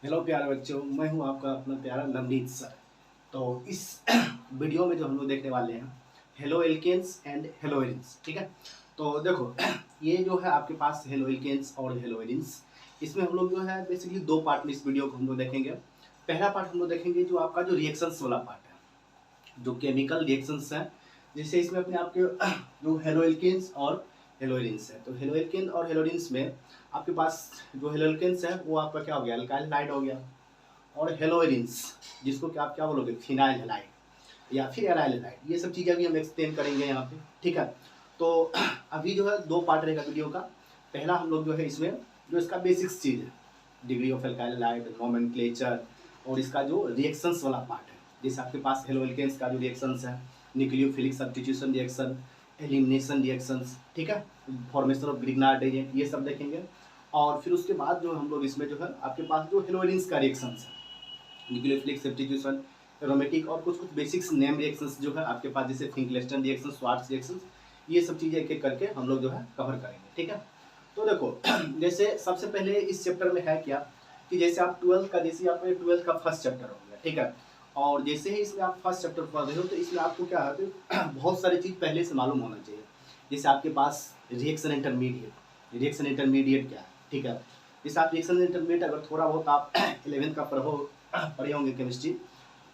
Hello प्यारे बच्चों, मैं हूं आपका अपना प्यारा नवनीत सर। तो इस वीडियो में जो हम लोग देखने वाले हैं haloalkanes and haloarenes. ठीक है, तो देखो ये जो है आपके पास हेलो एल्केन्स और हेलो एरिन्स, इसमें हम लोग जो है बेसिकली दो पार्ट में इस वीडियो को हम लोग देखेंगे। पहला पार्ट हम लोग देखेंगे जो आपका जो रिएक्शंस वाला पार्ट है, जो केमिकल रिएक्शंस हैं, जैसे इसमें अपने आपके जो हेलो एल्केन्स और हेलो एरिन्स है। तो हेलो एल्केन और हेलो एरिन्स में आपके पास जो हेलो एल्केन्स है वो आपका क्या हो गया, अल्काइल हाइड हो गया। और हेलोइरिन्स जिसको कि आप क्या बोलोगे, फिनाइल हेलाइड या फिर एराइल हेलाइड, ये सब चीज़ें अभी हम एक्सप्लेन करेंगे यहाँ पे। ठीक है, तो अभी जो है दो पार्ट रहेगा वीडियो का। पहला हम लोग जो है इसमें जो इसका बेसिक्स चीज़ है, degree of alkyl halide, nomenclature, और इसका जो रिएक्शंस वाला पार्ट है, जैसे आपके पास हेलो एल्केन्स का जो रिएक्शंस है, nucleophilic substitution reaction, elimination reactions, ठीक है, फॉर्मेशन ऑफ ग्रिग्नार्ड एजेंट, ये सब देखेंगे। और फिर उसके बाद जो हम लोग इसमें जो है आपके पास जो हेलोइरिन्स का रिएक्शंस है, न्यूक्लियोफिलिक सब्स्टिट्यूशन, एरोमेटिक और कुछ कुछ बेसिक्स नेम रिएक्शंस जो है आपके पास, जैसे फिंकलेस्टन रिएक्शन, स्वार्ट्स रिएक्शंस, ये सब चीज़ें एक एक करके हम लोग जो है कवर करेंगे। ठीक है, तो देखो जैसे सबसे पहले इस चैप्टर में है क्या कि जैसे आप ट्वेल्थ का, जैसे आपका ट्वेल्थ का फर्स्ट चैप्टर हो गया। ठीक है, और जैसे ही इसमें आप फर्स्ट चैप्टर पढ़ रहे हो तो इसमें आपको क्या है कि बहुत सारी चीज़ पहले से मालूम होना चाहिए। जैसे आपके पास रिएक्शन इंटरमीडिएट क्या है। ठीक है, जैसे आप रिएक्शन इंटरमीडिएट अगर थोड़ा बहुत आप 11th का पढ़े होंगे केमिस्ट्री,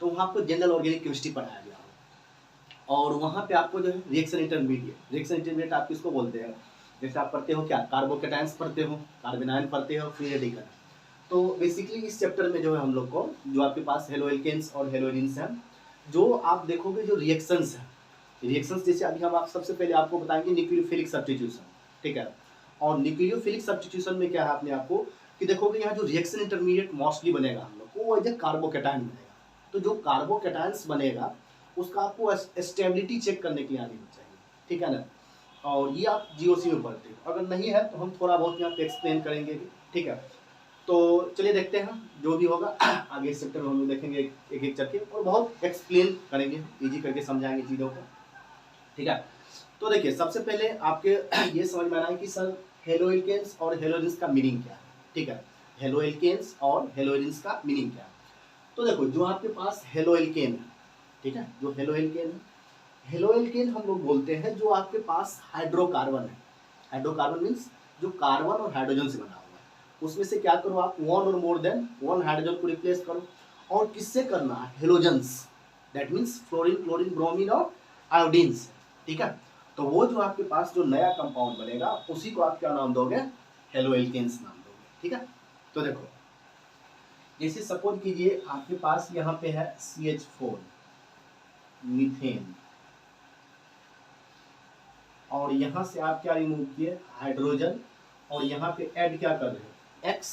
तो वहाँ आपको जनरल ऑर्गेनिक केमिस्ट्री पढ़ाया गया होगा। और वहाँ पे आपको जो है रिएक्शन इंटरमीडिएट आप किसको बोलते हैं, जैसे आप पढ़ते हो क्या, कार्बोकेटाइंस पढ़ते हो, कार्बेनाइन पढ़ते हो, फ्री रेडिकल। तो बेसिकली इस चैप्टर में जो है हम लोग को जो आपके पास हेलो एल्केन्स और हेलो एरिन्स हैं, जो आप देखोगे जो रिएक्शंस हैं, रिएक्शंस जैसे अभी हम आप सबसे पहले आपको बताएंगे न्यूक्लियोफिलिक सब्स्टिट्यूशन। ठीक है, और न्यूक्लियोफिलिक सब्स्टिट्यूशन में क्या है अपने आपको कि देखोगे यहाँ जो रिएक्शन इंटरमीडिएट मोस्टली बनेगा हम लोग को, वो एज कार्बोकेटाइन बनेगा। तो जो कार्बोकेटाइंस बनेगा उसका आपको स्टेबिलिटी चेक करने के लिए आनी चाहिए। ठीक है ना, और ये आप जीओसी में पढ़ते हो, अगर नहीं है तो हम थोड़ा बहुत यहाँ पे एक्सप्लेन करेंगे भी। ठीक है, तो चलिए देखते हैं जो भी होगा आगे इस चैप्टर में हम लोग देखेंगे एक एक करके, और बहुत एक्सप्लेन करेंगे, इजी करके समझाएंगे चीज़ों को। ठीक है, तो देखिए सबसे पहले आपके ये समझ में आना है कि सर हेलो एल्केन्स और हेलो एरिन्स का मीनिंग क्या है। ठीक है, हेलो एल्केन्स और हेलो एरिन्स का मीनिंग क्या है। तो देखो जो आपके पास हेलो एल्केन है, ठीक है, जो हेलो एल्केन है, हेलो एल्केन हम लोग बोलते हैं जो आपके पास हाइड्रोकार्बन है। हाइड्रोकार्बन मीन्स जो कार्बन और हाइड्रोजन से बना हुआ है, उसमें से क्या करो आप, वन और मोर देन वन हाइड्रोजन को रिप्लेस करो। और किससे करना है, halogens, that means fluorine, chlorine, bromine और आयोडीन से। ठीक है, तो वो जो आपके पास जो नया कंपाउंड बनेगा उसी को आप क्या नाम दोगे, हेलो एल्केन्स नाम दोगे। ठीक है, तो देखो जैसे सपोज कीजिए आपके पास यहाँ पे है CH4 मीथेन, और यहाँ से आप क्या रिमूव किए, हाइड्रोजन, और यहाँ पे ऐड क्या कर रहे हो, X।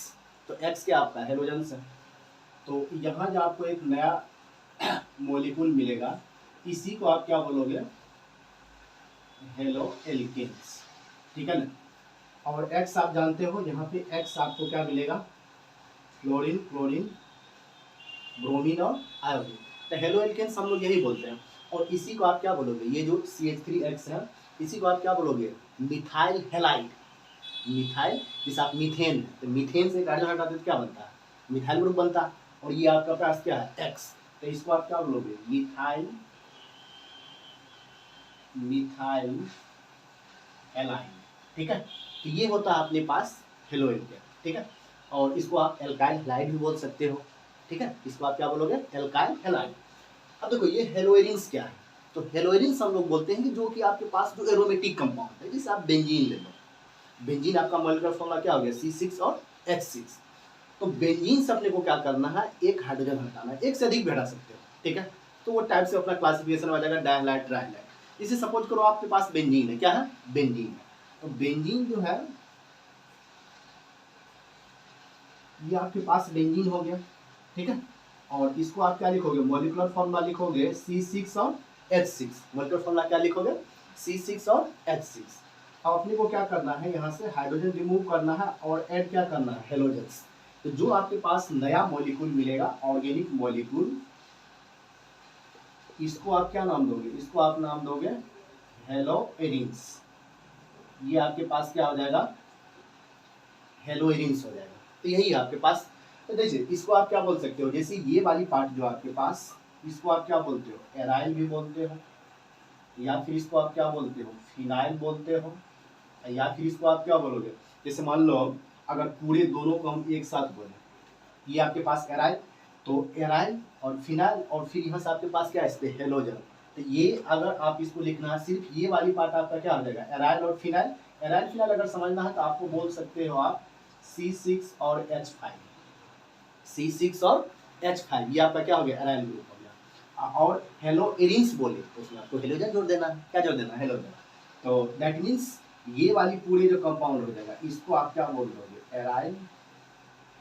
तो X क्या आपका हेलोजन है। तो यहाँ जो आपको एक नया मॉलिक्यूल मिलेगा, इसी को आप क्या बोलोगे, हेलो एल्केन्स। ठीक है ना, और X आप जानते हो, यहाँ पे X आपको क्या मिलेगा, फ्लोरीन, क्लोरीन, ब्रोमीन और आयोडीन। तो हेलो एल्केन्स हम लोग यही बोलते हैं। और इसी को आप क्या बोलोगे, ये जो CH3X है, इसी को आप क्या बोलोगे, मिथाइल हेलाइड। मिथाइल, जिसे आप मीथेन है, तो मीथेन से हाइड्रोजन हटाते तो क्या बनता है, मिथाइल ग्रुप बनता है। और ये आपका पास क्या है, X, तो इसको आप क्या बोलोगे, मिथाइल, मिथाइल एलाइन। ठीक है, तो ये होता है अपने पास हेलो एल्केन। ठीक है, और इसको आप एल्काइल हैलाइड भी बोल सकते हो। ठीक है, इसको आप क्या बोलोगे, एल्काइल हैलाइड। अब देखो ये हेलोइरिन्स क्या है, तो हेलोइरिन्स हम लोग बोलते हैं कि जो कि आपके पास जो एरोमेटिक कंपाउंड है, जैसे आप बेंजीन ले लो, बेंजीन आपका मॉलिक्यूलर फॉर्मूला क्या हो गया, C6 और H6। तो बेंजीन से अपने को क्या करना है, एक हाइड्रोजन हटाना है, एक से अधिक भी हटा सकते हो। ठीक है, तो वो टाइप से अपना क्लासिफिकेशन आ जाएगा, डायहाइलाइड, ट्राइहाइलाइड। इसे सपोज करो आपके पास बेंजीन है, क्या है, बेंजीन है। तो बेंजीन जो है ये आपके पास बेंजीन हो गया। ठीक है, और इसको आप क्या लिखोगे, मॉलिक्यूलर फॉर्मूला लिखोगे C6 और H6। मॉलिक्यूलर फॉर्मूला क्या लिखोगे, C6 और H6। अब अपने को क्या करना है, यहाँ से हाइड्रोजन रिमूव करना है और ऐड क्या करना है, हेलोजन्स। तो जो आपके पास नया मॉलिक्यूल मिलेगा, ऑर्गेनिक मॉलिक्यूल, इसको आप क्या नाम दोगे, इसको आप नाम दोगे हेलो एरिन्स। ये आपके पास क्या हो जाएगा, हेलो एरिन्स हो जाएगा। तो यही है आपके पास तो देखिए इसको आप क्या बोल सकते हो, जैसे ये वाली पार्ट जो आपके पास, इसको आप क्या बोलते हो, एराइल भी बोलते हो, या फिर इसको आप क्या बोलते हो, फिनाइल बोलते हो, या फिर इसको आप क्या बोलोगे, जैसे मान लो अगर पूरे दोनों को हम एक साथ बोले, ये आपके पास एराइल, तो एराइल और फिनाइल, और फिर यहाँ से आपके पास क्या है हेलोजन। तो ये अगर आप इसको लिखना है, सिर्फ ये वाली पार्ट आपका क्या हो जाएगा, एराइल और फिनाइल। एराइल फिनाइल अगर समझना है तो आपको बोल सकते हो आप C6 और H5, C6 और H5, ये आपका क्या हो गया, एराइल ग्रुप हो गया। और हेलोइरिन्स बोले तो उसमें आपको हेलोजन जोड़ देना है, क्या जोड़ देना है, हेलोजन। तो दैट मीन्स ये वाली पूरे जो कंपाउंड हो जाएगा, इसको आप क्या बोल दोगे, एराइल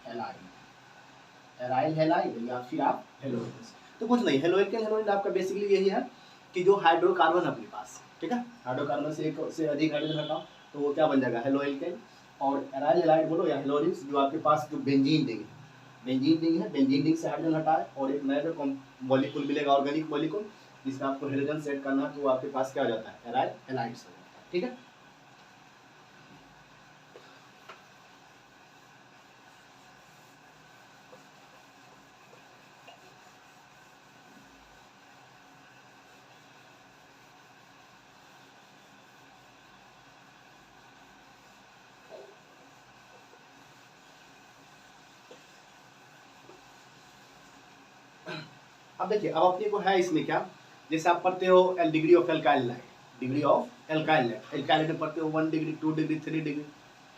हेलाइड, एराइल हेलाइड, या फिर आप हेलोइरिन्स। तो कुछ नहीं, हेलोइकेन हेलोइड आपका बेसिकली यही है कि जो हाइड्रोकार्बन अपने पास, ठीक है, हाइड्रोकार्बन से एक से अधिक हाइड्रोजन हटाओ तो वो क्या बन जाएगा, हेलोइकेन। और एराइल हेलाइड बोलो या हेलोइरिन्स, जो आपके पास जो बेंजीन रिंग है, बेंजीन रिंग है, बेंजीन रिंग से हाइड्रोजन हटाए और एक नया जो मॉलिक्यूल मिलेगा, ऑर्गेनिक मॉलिक्यूल, जिसमें आपको हाइड्रोजन सेट करना है, तो वो आपके पास क्या हो जाता है, एराइल हेलाइड्स हो जाता है, ठीक है। अब देखिए, अब अपने को है इसमें क्या, जैसे आप पढ़ते हो degree of alkyl light, degree of alkyl light, alkyl में पढ़ते हो 1 डिग्री 2 डिग्री 3 डिग्री,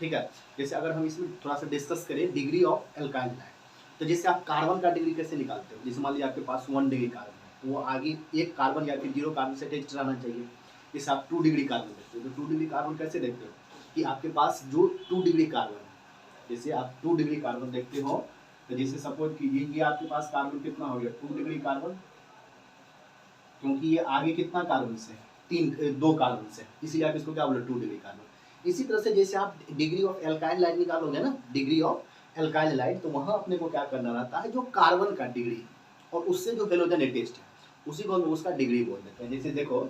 ठीक है। जैसे अगर हम इसमें थोड़ा सा डिस्कस करें डिग्री ऑफ एल्काइल लाइट, तो जैसे आप कार्बन का डिग्री कैसे निकालते हो, जैसे मान लीजिए आपके पास 1 डिग्री कार्बन है, तो वो आगे एक कार्बन या फिर 0 कार्बन से अटैच रहना चाहिए। जैसे आप 2 डिग्री कार्बन देखते हो, तो 2 डिग्री कार्बन कैसे देखते हो कि आपके पास जो 2 डिग्री कार्बन है, जैसे आप 2 डिग्री कार्बन देखते हो, तो जैसे सपोज कीजिए ये आपके पास कार्बन कितना हो गया, 2 डिग्री कार्बन, क्योंकि ये आगे कितना कार्बन से है, 2 कार्बन से, इसीलिए आप इसको क्या बोले, 2 डिग्री कार्बन। इसी तरह से जैसे आप डिग्री ऑफ एल्काइल लाइट निकालोगे ना, डिग्री ऑफ एल्काइल लाइट, तो वहां अपने को क्या करना रहता है, जो कार्बन का डिग्री और उससे जो हेलोजन अटैच्ड है, उसी को हम उसका डिग्री बोल देते हैं। जैसे देखो,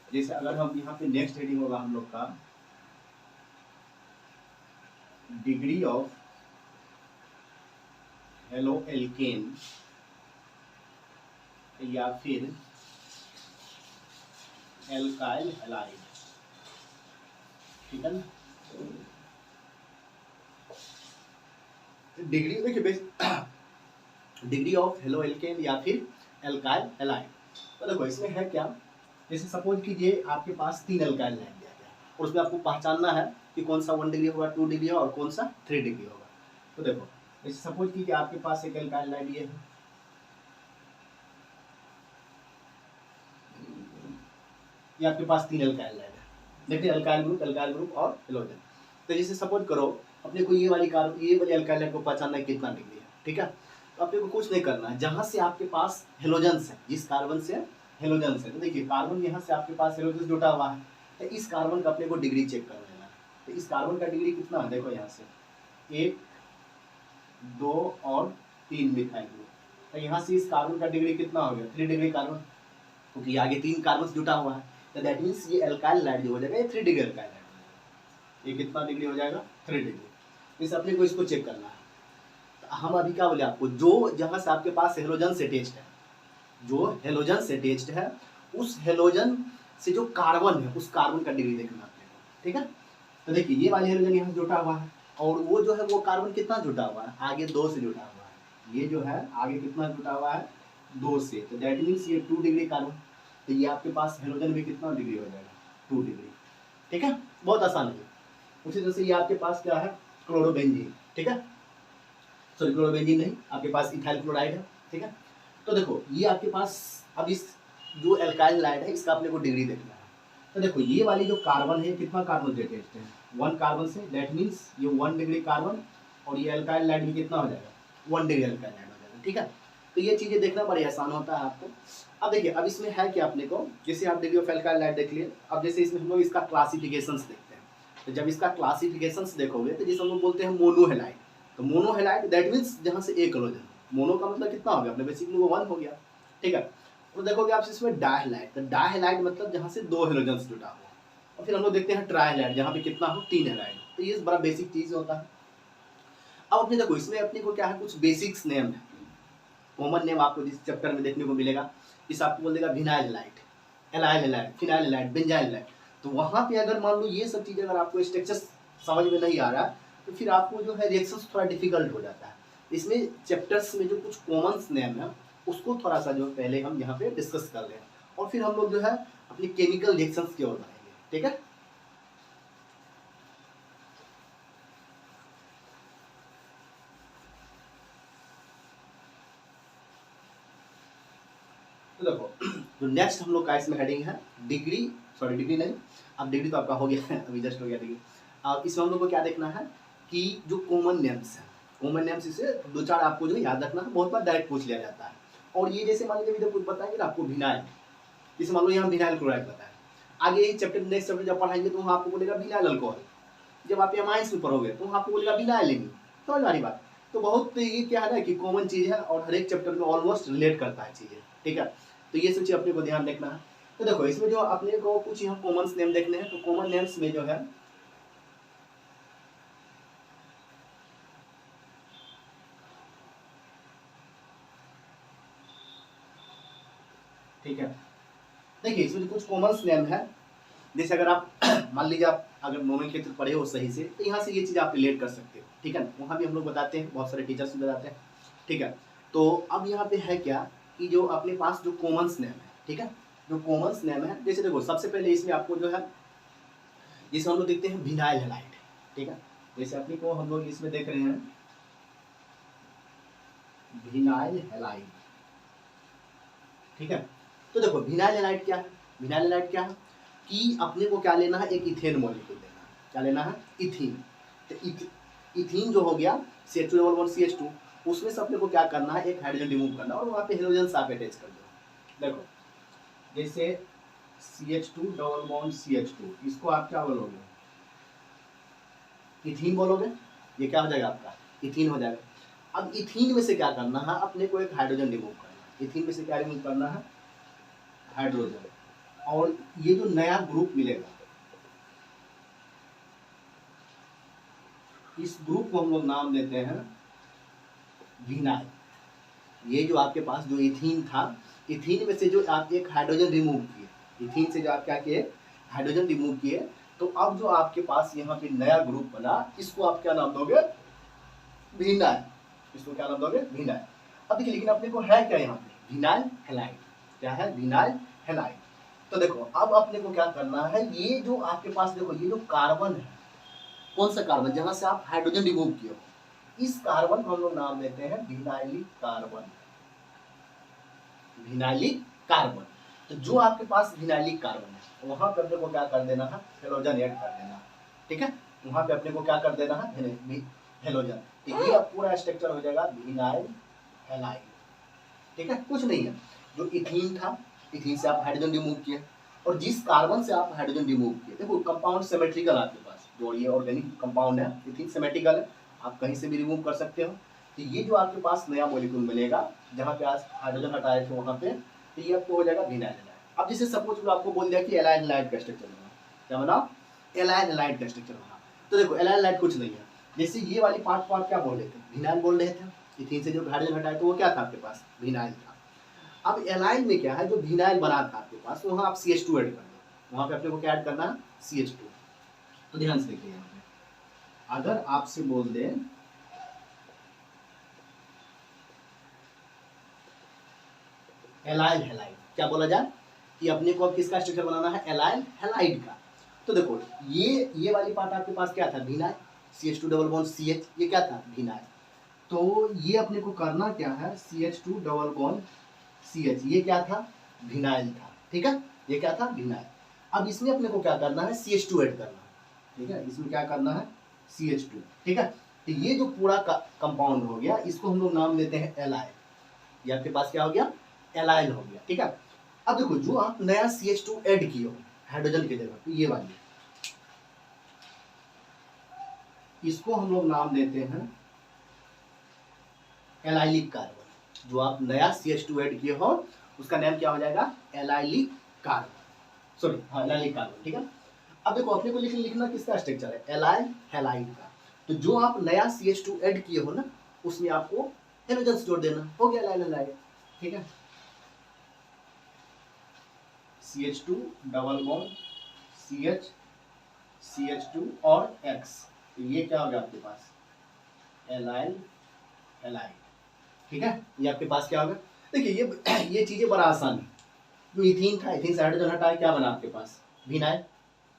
जैसे अगर हम यहाँ पे नेक्स्ट हेडिंग होगा हम लोग का डिग्री ऑफ हेलो एल्केन या फिर एल्काइल हैलाइड, ठीक है ना। डिग्री देखिए डिग्री ऑफ हेलो एल्केन या फिर एल्काइल हैलाइड, तो देखो इसमें है क्या, जैसे सपोज कीजिए आपके पास 3 एल्काइल लाइन दिया गया और उसमें आपको पहचानना है कि कौन सा 1 डिग्री होगा, 2 डिग्री होगा और कौन सा 3 डिग्री होगा। तो देखो जैसे सपोज कीजिए आपके पास एक एल्काइल लाइन ये है, ये आपके पास 3 एल्काइल लाइन है, देखिए एल्काइल ग्रुप और हेलोजन। तो जैसे सपोज करो अपने को ये वाली एल्काइल लाइन को पहचानना है कितना डिग्री है, ठीक है। तो अपने को कुछ नहीं करना है, जहां से आपके पास हेलोजन है, जिस कार्बन से हेलोजन है, तो देखिए कार्बन यहाँ से आपके पास हेलोजन जुटा हुआ है, तो इस कार्बन का अपने को डिग्री चेक कर लेना है। तो इस कार्बन का डिग्री कितना है, देखो यहाँ से 1 2 और 3 मिथाइल ग्रुप, तो यहाँ से इस कार्बन का डिग्री कितना हो गया, 3 डिग्री कार्बन, क्योंकि आगे 3 कार्बन जुटा हुआ है। तो दैट मीन्स ये एल्काइल लाइट जो हो जाएगा ये 3 डिग्री एल्काइल लाइट हो जाएगा। ये कितना डिग्री हो जाएगा, 3 डिग्री। इस अपने को इसको चेक करना है। तो हम अभी क्या बोले आपको, जो जहाँ से आपके पास हेलोजन से अटैच्ड है, जो हेलोजन से अटैच्ड है, उस हेलोजन से जो कार्बन है, उस कार्बन का डिग्री देखना अपने को, ठीक है। तो देखिए ये वाली हेलोजन यहाँ जुटा हुआ है और वो जो है वो कार्बन कितना जुटा हुआ है, आगे 2 से जुटा हुआ है। ये जो है आगे कितना जुटा हुआ है, 2 से। तो दैट मीन्स ये 2 डिग्री कार्बन, तो ये आपके पास हेलोजन भी कितना डिग्री हो जाएगा, 2 डिग्री, ठीक है। बहुत आसान है। उसी तरह से ये आपके पास क्या है, क्लोरोबेंजीन, ठीक है, सॉरी क्लोरोबेंजीन नहीं, आपके पास इथाइल क्लोराइड है, ठीक है। तो देखो ये आपके पास अब इस जो एल्काइल लाइट है इसका अपने को डिग्री देखना है। तो देखो ये वाली जो कार्बन है कितना कार्बन से अटैच्ड है, 1 कार्बन से, दैट मीन्स ये 1 डिग्री कार्बन, और ये एल्काइल लाइट भी कितना हो जाएगा, 1 डिग्री एल्काइल लाइट हो जाएगा, ठीक है। तो ये चीज़ें देखना बड़ी आसान होता है आपको। अब देखिए अब इसमें है क्या अपने को, जैसे आप डिग्री ऑफ एल्काइल लाइट देख लिए, अब जैसे इसमें हम लोग इसका क्लासिफिकेशंस देखते हैं। तो जब इसका क्लासिफिकेशंस देखोगे तो जैसे हम लोग बोलते हैं मोनोहेलाइड, तो मोनोहेलाइड दैट मीन्स जहाँ से एक हेलोजन, मोनो का मतलब कितना हो गया अपने बेसिकली वो 1 हो गया, ठीक है। तो देखोगे आप इसमें डायहेलाइड, तो डायहेलाइड मतलब जहाँ से 2 हेलोजन्स जुटा हुआ, और फिर हम लोग देखते हैं ट्राइहेलाइड जहाँ पे कितना हो 3 हेलाइड। तो ये बड़ा बेसिक चीज़ होता है। अब अपने देखो इसमें अपने को क्या है, कुछ बेसिक्स नेम है, कॉमन नेम आपको जिस चैप्टर में देखने को मिलेगा। इस आपको बोल देगा vinyl halide, allyl halide, phenyl halide, benzyl halide. तो वहाँ पे अगर मान लो ये सब चीज़ अगर आपको स्ट्रक्चर समझ में नहीं आ रहा तो फिर आपको जो है रिएक्शंस थोड़ा डिफिकल्ट हो जाता है। इसमें चैप्टर्स में जो कुछ कॉमन नेम है उसको थोड़ा सा जो पहले हम यहाँ पे डिस्कस कर रहे हैं, और फिर हम लोग जो है अपनी केमिकल रिएक्शंस की ओर बढ़ेंगे, ठीक है। तो देखो जो नेक्स्ट हम लोग का इसमें हेडिंग है डिग्री, सॉरी डिग्री नहीं, अब डिग्री तो आपका हो गया है, अभी जस्ट हो गया डिग्री। अब इसमें हम लोग को क्या देखना है कि जो कॉमन नेम्स है, कॉमन नेम्स इसे दो चार आपको जो याद रखना है, बहुत बार डायरेक्ट पूछ लिया जाता है। और ये जैसे मान लीजिए कुछ बताएंगे ना आपको विनाइल, जैसे मान लो यहाँ विनाइल क्लोराइड बताया, आगे ये चैप्टर नेक्स्ट चैप्टर जब पढ़ाएंगे तो वहाँ आपको बोलेगा विनाइल अल्कोहल, जब आप एमाइंस में पढ़ोगे तो वहाँ आपको बोलेगा विनाइल एमीन, समझ वाली बात। तो बहुत ये क्या है ना कि कॉमन चीज़ है और हर एक चैप्टर में ऑलमोस्ट रिलेट करता है चीज़ें, ठीक है। तो ये सब चीज़ अपने को ध्यान रखना है। तो देखो इसमें जो अपने को कुछ यहाँ कॉमन नेम देखने हैं, तो कॉमन नेम्स में जो है ठीक है, देखिए इसमें कुछ कॉमन नेम है, जैसे अगर आप मान लीजिए आप अगर नोमेनक्लेचर पढ़े हो सही से तो यहाँ से ये चीज़ आप रिलेट कर सकते हो, ठीक है। वहाँ भी हम लोग बताते हैं, बहुत सारे टीचर्स भी बताते हैं, ठीक है। तो अब यहाँ पे है क्या कि जो अपने पास जो कॉमन नेम है, ठीक है, जो कॉमन नेम है, जैसे देखो सबसे पहले इसमें आपको जो है, जैसे हम लोग देखते हैं विनाइल हैलाइड, ठीक है, जैसे अपने को हम लोग इसमें देख रहे हैं विनाइल हैलाइड, ठीक है। तो देखो विनाइल हैलाइड क्या है, विनाइल हैलाइड क्या है कि अपने को क्या लेना है, एक इथेन मॉलिक्यूल लेना है, क्या लेना है, इथीन। तो इथीन जो हो गया CH2 उसमें से अपने को क्या करना है, एक हाइड्रोजन रिमूव करना है और वहाँ पे हेलोजन आप अटैच कर दो। देखो जैसे CH2 इसको आप क्या बोलोगे, इथीन बोलोगे, ये क्या हो जाएगा आपका, इथीन हो जाएगा। अब इथीन में से क्या करना है, अपने को एक हाइड्रोजन रिमूव करना है, इथीन में से क्या रिमूव करना है, हाइड्रोजन, और ये जो नया ग्रुप मिलेगा इस ग्रुप को हम लोग नाम देते हैं विनाइल। ये जो आपके पास जो इथीन था, इथीन में से जो आप एक हाइड्रोजन रिमूव किए, इथीन से जो आप क्या किए, हाइड्रोजन रिमूव किए, तो अब जो आपके पास यहाँ पे नया ग्रुप बना, इसको आप क्या नाम दोगे, विनाइल, इसको क्या नाम दोगे, विनाइल। अब देखिए लेकिन अपने को है क्या यहाँ पे, विनाइल हैलाइड, क्या है, विनाइल हैलाइड। तो देखो अब अपने को क्या करना है, ये जो आपके पास देखो ये जो कार्बन है, कौन सा कार्बन, जहां से आप हाइड्रोजन रिमूव किए हो, इस कार्बन को हम लोग नाम देते हैं विनाइलिक कार्बन, विनाइलिक कार्बन। तो जो आपके पास विनाइलिक कार्बन है वहां पे अपने को क्या कर देना है, हेलोजन ऐड कर देना, ठीक है, वहां पे अपने को क्या कर देना है, हेलोजन। तो ये अब पूरा स्ट्रक्चर हो जाएगा विनाइल हैलाइड, ठीक है। कुछ नहीं है, जो इथीन था, इथीन से आप हाइड्रोजन रिमूव किए, और जिस कार्बन से आप हाइड्रोजन रिमूव किए, देखो कंपाउंड सिमेट्रिकल आपके पास, जो ये ऑर्गेनिक कंपाउंड है इथीन सिमेट्रिकल है, आप कहीं से भी रिमूव कर सकते हो। तो ये जो आपके पास नया मॉलिक्यूल मिलेगा, जहाँ पे आज हाइड्रोजन हटाए थे वहाँ पे, तो ये आपको हो जाएगा विनाइल हैलाइड। अब जैसे सपोज आपको बोल दिया कि एलाइल हैलाइड का स्ट्रक्चर बना, क्या बना, एलाइल हैलाइड का स्ट्रक्चर बना। तो देखो एलाइल हैलाइड कुछ नहीं है, जैसे ये वाली पार्ट को आप क्या बोल रहे थे, विनाइल बोल रहे थे, इथीन से जो हाइड्रोजन हटाए तो वो क्या था आपके पास, विनाइल था। अब एलाइल में क्या है, जो विनाइल बना था आपके पास, वहाँ आप CH2 ऐड कर दो, वहाँ पे अपने को क्या ऐड करना है, CH2। तो ध्यान से देखिए यहाँ पे, अगर आपसे बोल दे एलाइल हैलाइड, क्या बोला जाए कि अपने को अब किसका स्ट्रक्चर बनाना है, एलाइल हैलाइड का। तो देखो ये वाली पार्ट आपके पास क्या था, vinyl, CH2 double bond CH, ये क्या था, विनाइल। तो ये अपने को करना क्या है, CH2 डबल बॉन्ड CH, ये क्या था, विनाइल था, ठीक है, ये क्या था, विनाइल। अब इसमें अपने को क्या करना है, CH2 ऐड करना है, ठीक है, इसमें क्या करना है, CH2, ठीक है। तो ये जो पूरा कंपाउंड हो गया, इसको हम लोग नाम देते हैं एलाइल, ये आपके पास क्या हो गया, एलाइल हो गया, ठीक है। अब देखो जो आप नया CH2 ऐड किए हो हाइड्रोजन की जगह, तो ये वाली, इसको हम लोग नाम देते हैं एलाइलिक कार्बन। जो आप नया CH2 ऐड किए हो उसका नाम क्या हो जाएगा, एलाइलिक कार्बन, सॉरी हाँ एलाइलिक कार्बन, ठीक है। अब देखो अपने को लिखना किसका स्ट्रक्चर है, एलाइल हैलाइड का। तो जो आप नया CH2 ऐड किए हो ना, उसमें आपको हेलोजन्स जोड़ देना, हो गया एलाइल हैलाइड। ठीक है, CH2 double bond CH CH2 और X, तो ये क्या हो गया आपके पास एलाइल हैलाइड। ठीक है, ये आपके पास क्या होगा, देखिए ये चीजें बड़ा आसान है। जो इथीन था, इथीन से हाइड्रोजन हटाए क्या बना आपके पास विनाइल,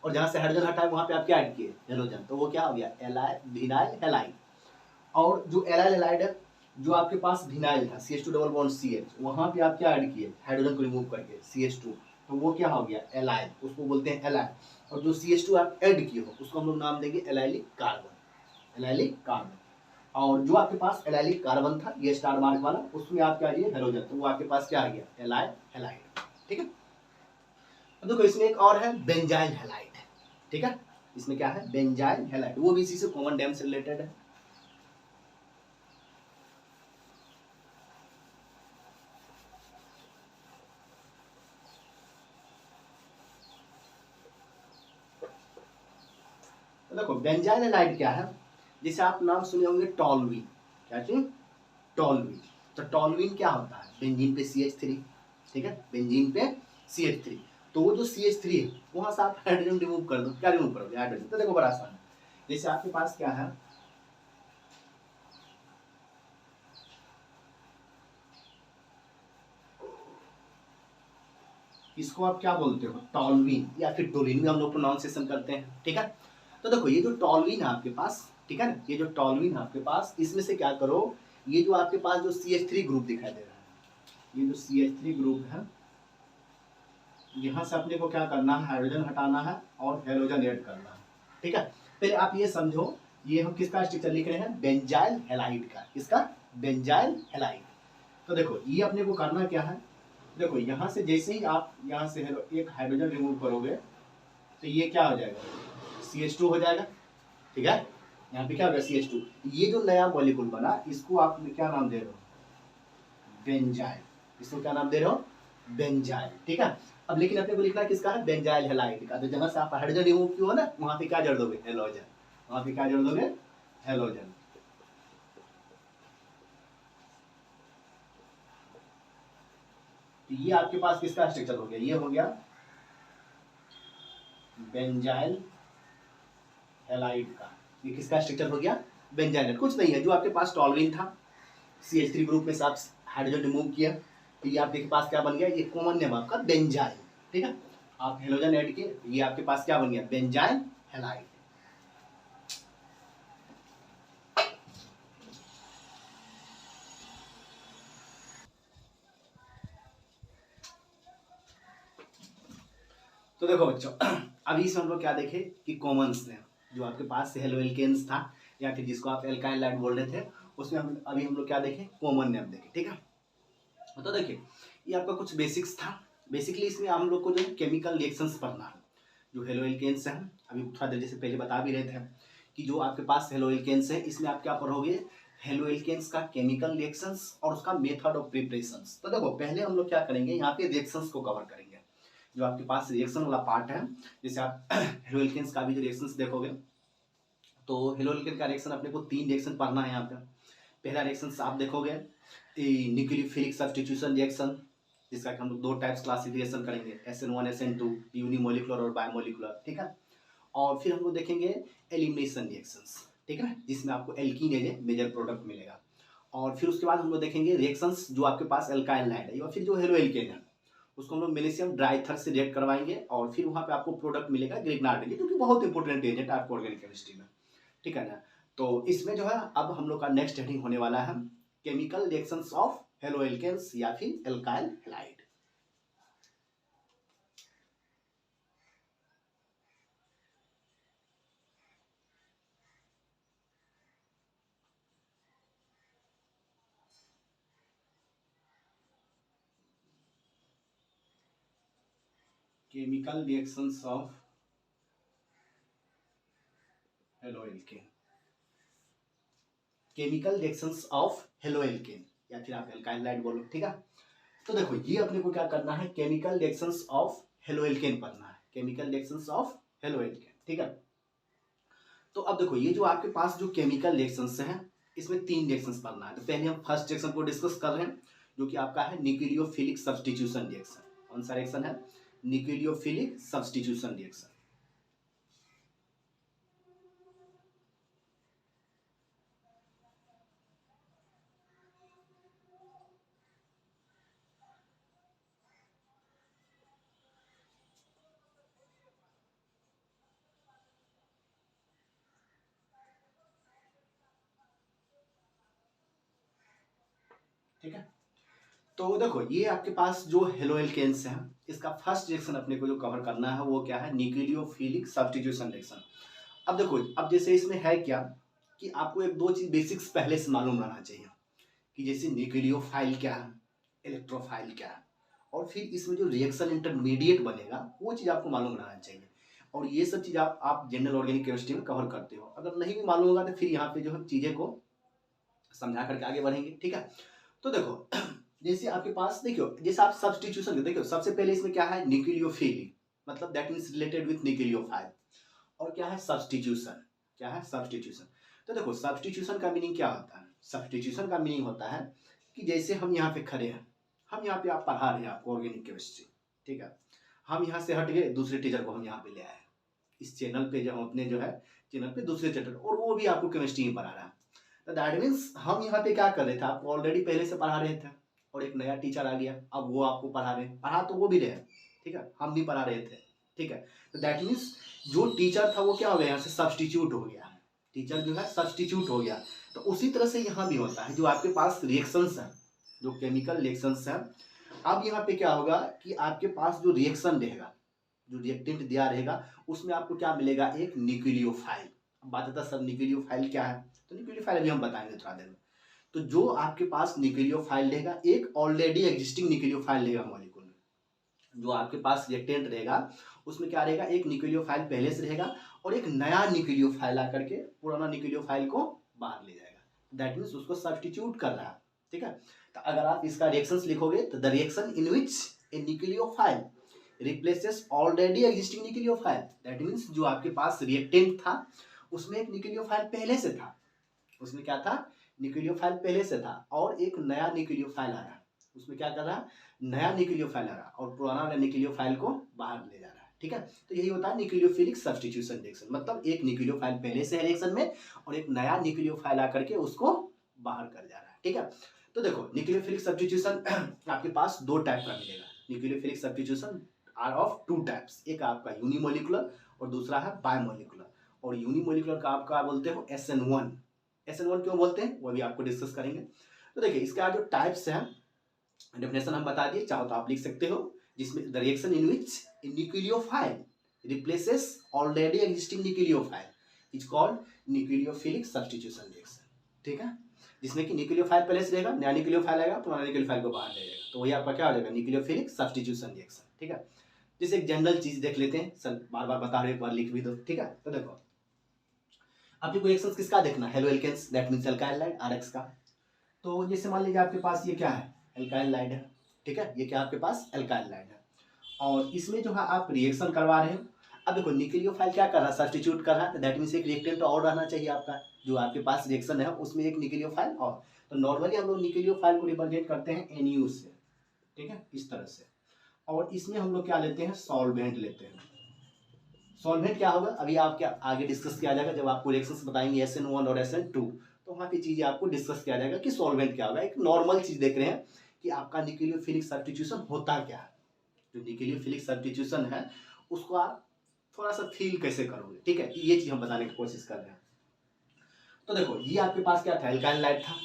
और जहां से हाइड्रोजन हटाए वहां पे आप क्या ऐड किए हेलोजन, तो वो क्या हो गया एलाइल विनाइल हैलाइड। और जो एलाइल हैलाइड है, जो आपके पास विनाइल था CH2 डबल बॉन्ड CH, वहां पे आप क्या ऐड किए हाइड्रोजन को रिमूव करके CH2, तो वो क्या हो गया एलाइल, उसको बोलते हैं एलाइल। और जो CH2 आप ऐड किए हो उसको हम लोग नाम देंगे एलाइलिक कार्बन, एलाइलिक कार्बन। और जो आपके पास एलाइलिक कार्बन था ये स्टार मार्क वाला, उसमें आप क्या दिए हेलोजन, तो वो आपके पास क्या आ गया एलाइल हैलाइड। ठीक है, अब देखो इसमें एक और है बेंजाइल हैलाइड। ठीक है, इसमें क्या है बेंजाइल हैलाइड, वो भी इसी से कॉमन डैम से रिलेटेड है। तो देखो बेंजाइल हैलाइड क्या है, जैसे आप नाम सुने होंगे टॉलुइन, क्या चीज टॉलुइन। तो टॉलुइन क्या होता है बेंजीन पे CH3, ठीक है बेंजीन पे CH3, तो वो जो CH3 है वहां से आप हाइड्रोजन रिमूव कर दो, क्या रिमूव करोगे हाइड्रोजन, तो देखो बड़ा आसान है। जैसे आपके पास क्या है, इसको आप क्या बोलते हो टॉलुइन या फिर टोलिन में हम लोग प्रोनाउंसिएशन करते हैं। ठीक है, तो देखो ये जो टॉलुइन है आपके पास, ठीक है ना, ये जो टॉलुइन है आपके पास, इसमें से क्या करो, ये जो आपके पास जो CH3 ग्रुप दिखाई दे रहा है, ये जो CH3 ग्रुप है, यहाँ से अपने को क्या करना है हाइड्रोजन हटाना है और हेलोजन ऐड करना है। ठीक है, पहले आप ये समझो, ये हम किसका स्ट्रक्चर लिख रहे हैं बेंजाइल हैलाइड का, किसका बेंजाइल हैलाइड। तो देखो ये अपने को करना क्या है, देखो यहाँ से जैसे ही आप यहाँ से एक हाइड्रोजन रिमूव करोगे तो ये क्या हो जाएगा CH2 हो जाएगा। ठीक है, यहाँ पे क्या होगा CH2, ये जो नया मॉलिक्यूल बना इसको आप क्या नाम दे रहे हो बेंजाइल, इसको क्या नाम दे रहे हो बेंजाइल। ठीक है, अब लेकिन अपने को लिखना है किसका है बेंजाइल हैलाइड का, तो जहां से आप हाइड्रोजन रिमूव किए हो ना वहां पे क्या जोड़ दोगे हेलोजन, वहां पे क्या जोड़ दोगे हेलोजन। तो ये आपके पास किसका स्ट्रक्चर हो गया, ये हो गया बेंजाइल हैलाइड का, ये किसका स्ट्रक्चर हो गया बेंजाइल, कुछ नहीं है जो आपके पास टॉलुइन था CH3 ग्रुप में से आप हाइड्रोजन रिमूव किया, तो ये आपके पास क्या बन गया, ये कॉमन नेम आपका बेंजाइल। ठीक है, आप हेलोजन ऐड किए, ये आपके पास क्या बन गया बेंजाइल हैलाइड। तो देखो बच्चों अभी इसमें हम लोग क्या देखे कि कॉमन्स ने, जो आपके पास हेलो एल्केन्स था या फिर जिसको आप एल्काइल लाइट बोल रहे थे, उसमें अभी हम लोग क्या देखे कॉमन नेम देखे। ठीक है, तो देखिए ये आपका कुछ बेसिक्स था, बेसिकली इसमें हम लोग को जो केमिकल रिएक्शंस पढ़ना है, जो हेलो एल्केन्स हैं, अभी थोड़ा देर जैसे पहले बता भी रहे थे कि जो आपके पास हेलो एल्केन्स है इसमें आप क्या पढ़ोगे हेलो एल्केन्स का केमिकल रिएक्शंस और उसका मेथड ऑफ प्रिपरेशंस। तो देखो पहले हम लोग क्या करेंगे यहाँ पे रिएक्शंस को कवर करेंगे, जो आपके पास रिएक्शन वाला पार्ट है, जैसे आप हेलो एल्केन्स का भी जो रिएक्शंस देखोगे, तो हेलो एल्केन का रिएक्शन अपने को 3 रिएक्शन पढ़ना है यहाँ पे। पहला रिएक्शन आप देखोगे न्यूक्लियोफिलिक सब्स्टिट्यूशन रिएक्शन, जिसका हम लोग 2 टाइप्स क्लासिफिकेशन करेंगे SN1 SN2 यूनिमोलिकुलर और बायोमोलिकुलर। ठीक है, और फिर हम लोग देखेंगे एलिमिनेशन रिएक्शंस, ठीक है ना, जिसमें आपको alkene as a major product मिलेगा। और फिर उसके बाद हम लोग देखेंगे रिएक्शंस जो आपके पास एल्काइल लाइड है या फिर जो हेलो एल्केन है, उसको हम लोग मैग्नीशियम ड्राइथर से रिएक्ट करवाएंगे और फिर वहाँ पे आपको प्रोडक्ट मिलेगा ग्रिग्नार्ड, जो कि बहुत इंपॉर्टेंट एजेंट है आपको ऑर्गेनिक केमिस्ट्री में। ठीक है ना, तो इसमें जो है अब हम लोग का नेक्स्ट हेडिंग होने वाला है chemical reactions of haloalkanes या फिर alkyl halide. Chemical reactions of haloalkane, chemical reactions of haloalkane या फिर आप एल्काइल हैलाइड बोलो। ठीक है, तो देखो ये अपने को क्या करना है chemical reactions of halo alkane पढ़ना है, chemical reactions of halo alkane. ठीक है, तो अब देखो ये जो आपके पास जो केमिकल रिएक्शंस हैं इसमें 3 रिएक्शंस पढ़ना है। तो पहले हम फर्स्ट रिएक्शन को डिस्कस कर रहे हैं जो कि आपका है न्यूक्लियोफिलिक सब्स्टिट्यूशन रिएक्शन। कौन सा रिएक्शन है? Nucleophilic substitution reaction. ठीक है, तो देखो ये आपके पास जो हेलो एल्केन्स है इसका फर्स्ट रिएक्शन अपने को जो कवर करना है वो क्या है? Nucleophilic substitution reaction. अब देखो अब जैसे इसमें है क्या कि आपको एक दो चीज बेसिक्स पहले से मालूम रहना चाहिए कि जैसे न्यूक्लियोफाइल क्या है, इलेक्ट्रोफाइल क्या है, और फिर इसमें जो रिएक्शन इंटरमीडिएट बनेगा वो चीज़ आपको मालूम रहना चाहिए। और ये सब चीज़ आप जनरल ऑर्गेनिक केमिस्ट्री में कवर करते हो। अगर नहीं भी मालूम होगा तो फिर यहाँ पे जो है चीज़ें को समझा करके आगे बढ़ेंगे। ठीक है, तो देखो जैसे आपके पास देखो जैसे आप सब्स्टिट्यूशन देखो सबसे पहले इसमें क्या है? न्यूक्लियोफिलिक, मतलब that means related with nucleophile. और क्या है? सब्स्टिट्यूशन। क्या है? सब्स्टिट्यूशन। तो देखो सब्स्टिट्यूशन का मीनिंग क्या होता है? सब्स्टिट्यूशन का मीनिंग होता है कि जैसे हम यहाँ पे खड़े हैं, हम यहाँ पे आप पढ़ा रहे हैं आपको ऑर्गेनिक केमिस्ट्री, ठीक है, हम यहाँ से हट गए दूसरे टीचर को हम यहाँ पे ले आए इस चैनल पे, जो हम अपने जो है चैनल पे दूसरे चैप्टर, और वो भी आपको केमिस्ट्री में पढ़ा रहा है। तो दैट मीन्स हम यहाँ पे क्या कर रहे थे? आपको ऑलरेडी पहले से पढ़ा रहे थे और एक नया टीचर आ गया, अब वो आपको पढ़ा रहे, पढ़ा तो वो भी रहे, ठीक है, हम भी पढ़ा रहे थे। ठीक है, तो दैट मीन्स जो टीचर था वो क्या हो गया? यहाँ से सब्स्टिट्यूट हो गया, टीचर जो है सब्स्टिट्यूट हो गया। तो उसी तरह से यहाँ भी होता है, जो आपके पास रिएक्शंस हैं, जो केमिकल रिएक्शंस हैं, अब यहाँ पे क्या होगा कि आपके पास जो रिएक्शन रहेगा, जो रिएक्टेंट दिया रहेगा, उसमें आपको क्या मिलेगा? एक न्यूक्लियोफाइल। अब बात आता है सर न्यूक्लियोफाइल क्या है? तो न्यूक्लियोफाइल अभी हम बताएंगे थोड़ा देर में। तो जो आपके पास न्यूक्लियोफाइल रहेगा, एक ऑलरेडी एग्जिस्टिंग न्यूक्लियोफाइल रहेगा मॉलिक्यूल में, जो आपके पास रिएक्टेंट रहेगा उसमें क्या रहेगा? एक न्यूक्लियोफाइल पहले से रहेगा और एक नया न्यूक्लियोफाइल आकर के पुराना न्यूक्लियोफाइल को बाहर ले जाएगा। दैट मीन्स उसको सब्स्टिट्यूट कर रहा है। ठीक है, तो अगर आप इसका रिएक्शंस लिखोगे तो the reaction in which a nucleophile replaces already existing nucleophile, that means जो आपके पास रिएक्टेंट था उसमें एक न्यूक्लियोफाइल पहले से था, उसमें क्या था? न्यूक्लियोफाइल पहले से था, और एक नया न्यूक्लियोफाइल आ रहा, उसमें क्या कर रहा? नया न्यूक्लियोफाइल आ रहा और पुराना वाला न्यूक्लियोफाइल को बाहर ले जा रहा है। ठीक है, तो यही होता है न्यूक्लियोफिलिक सब्स्टिट्यूशन रिएक्शन, मतलब एक न्यूक्लियोफाइल पहले से है रिएक्शन में और एक नया न्यूक्लियोफाइल आकर के उसको बाहर कर जा रहा है। ठीक है, तो देखो न्यूक्लियोफिलिक सब्स्टिट्यूशन आपके पास दो टाइप का मिलेगा। Nucleophilic substitution are of two types, एक आपका यूनिमोलिकुलर और दूसरा है बायमोलिकुलर। और यूनिमोलिकुलर का आपका बोलते हो SN1। SN1 क्यों बोलते हैं वो भी आपको डिस्कस करेंगे। तो देखिए इसका जो टाइप्स हैं, डेफिनेशन हम बता दिए, चाहो तो आप लिख सकते हो, जिसमें the reaction in which nucleophile replaces already existing nucleophile is called nucleophilic substitution reaction. ठीक है, जिसमें कि न्यूक्लियोफाइल पहले से रहेगा, नया न्यूक्लियोफाइल आएगा, पुराना न्यूक्लियोफाइल को बाहर ले जाएगा, तो वही आपका क्या हो जाएगा? Nucleophilic substitution reaction. ठीक है, जैसे एक जनरल चीज देख लेते हैं, सर बार बार बता रहे हो, एक बार लिख भी दो। ठीक है, तो देखो आपको रिएक्शंस किसका देखना? Haloalkanes, that means alkyl halide RX का। तो जैसे मान लीजिए आपके पास ये क्या है? एल्काइल लाइड है। ठीक है, ये क्या आपके पास? एल्काइल लाइड है, और इसमें जो है आप रिएक्शन करवा रहे हो। अब देखो न्यूक्लियोफाइल क्या कर रहा है? सब्स्टिट्यूट कर रहा है, तो दैट मींस एक रिएक्टेंट और रहना चाहिए आपका, जो आपके पास रिएक्शन है उसमें एक न्यूक्लियोफाइल और। तो नॉर्मली हम लोग न्यूक्लियोफाइल को रिप्रेजेंट करते हैं NU से। ठीक है, इस तरह से। और इसमें हम लोग क्या लेते हैं? सॉल्वेंट लेते हैं। सॉल्वेंट क्या होगा अभी आपके आगे डिस्कस किया जाएगा, जब आपको रिएक्शंस बताएंगे SN1 और SN2, तो वहाँ की चीज़ें आपको डिस्कस किया जाएगा कि सॉल्वेंट क्या होगा। एक नॉर्मल चीज़ देख रहे हैं कि आपका न्यूक्लियोफिलिक सब्स्टिट्यूशन होता क्या है। जो न्यूक्लियोफिलिक सब्स्टिट्यूशन है उसको आप थोड़ा सा फील कैसे करोगे। ठीक है, ये चीज़ हम बताने की कोशिश कर रहे हैं। तो देखो ये आपके पास क्या था? एल्काइल लाइड था।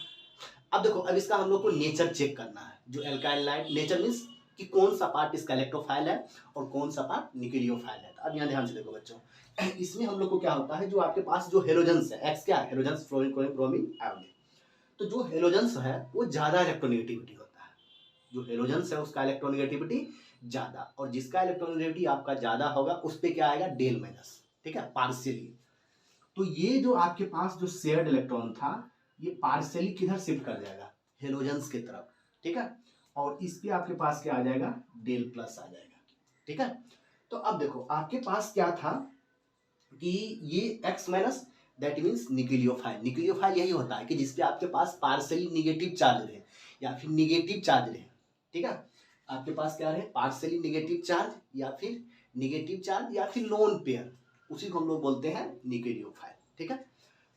अब देखो अब इसका हम लोग को नेचर चेक करना है। जो एल्काइल लाइड नेचर मीन्स कि कौन सा पार्ट इसका इलेक्ट्रोफाइल है और कौन सा पार्ट न्यूक्लियोफाइल है। अब यहाँ ध्यान से देखो बच्चों, इसमें हम लोग को क्या होता है, जो आपके पास जो हेलोजेंस है, एक्स क्या है? Halogens, fluorine, chlorine, bromine, iodine. तो जो हेलोजेंस है वो ज़्यादा इलेक्ट्रोनेगेटिविटी होता है। जो हेलोजेंस है उसका इलेक्ट्रोनेगेटिविटी ज़्यादा, और जिसका इलेक्ट्रोनेगेटिविटी आपका ज़्यादा होगा उस पर क्या आएगा? Del minus. ठीक है, पार्शियली। तो ये जो आपके पास जो शेयर्ड इलेक्ट्रॉन था ये पार्शियली किधर शिफ्ट कर जाएगा? हेलोजेंस की तरफ। ठीक है, और इस पे आपके पास क्या आ जाएगा? डेल प्लस आ जाएगा। ठीक है, तो अब देखो आपके पास क्या था कि ये x minus that means nucleophile. Nucleophile यही होता है कि जिसपे आपके पास पार्सली निगेटिव चार्ज रहे या फिर निगेटिव चार्ज रहे, ठीक है, आपके पास क्या रहे, पार्सली निगेटिव चार्ज या फिर निगेटिव चार्ज या फिर लोन पेयर, उसी को हम लोग बोलते हैं न्यूक्लियोफाइल, ठीक है।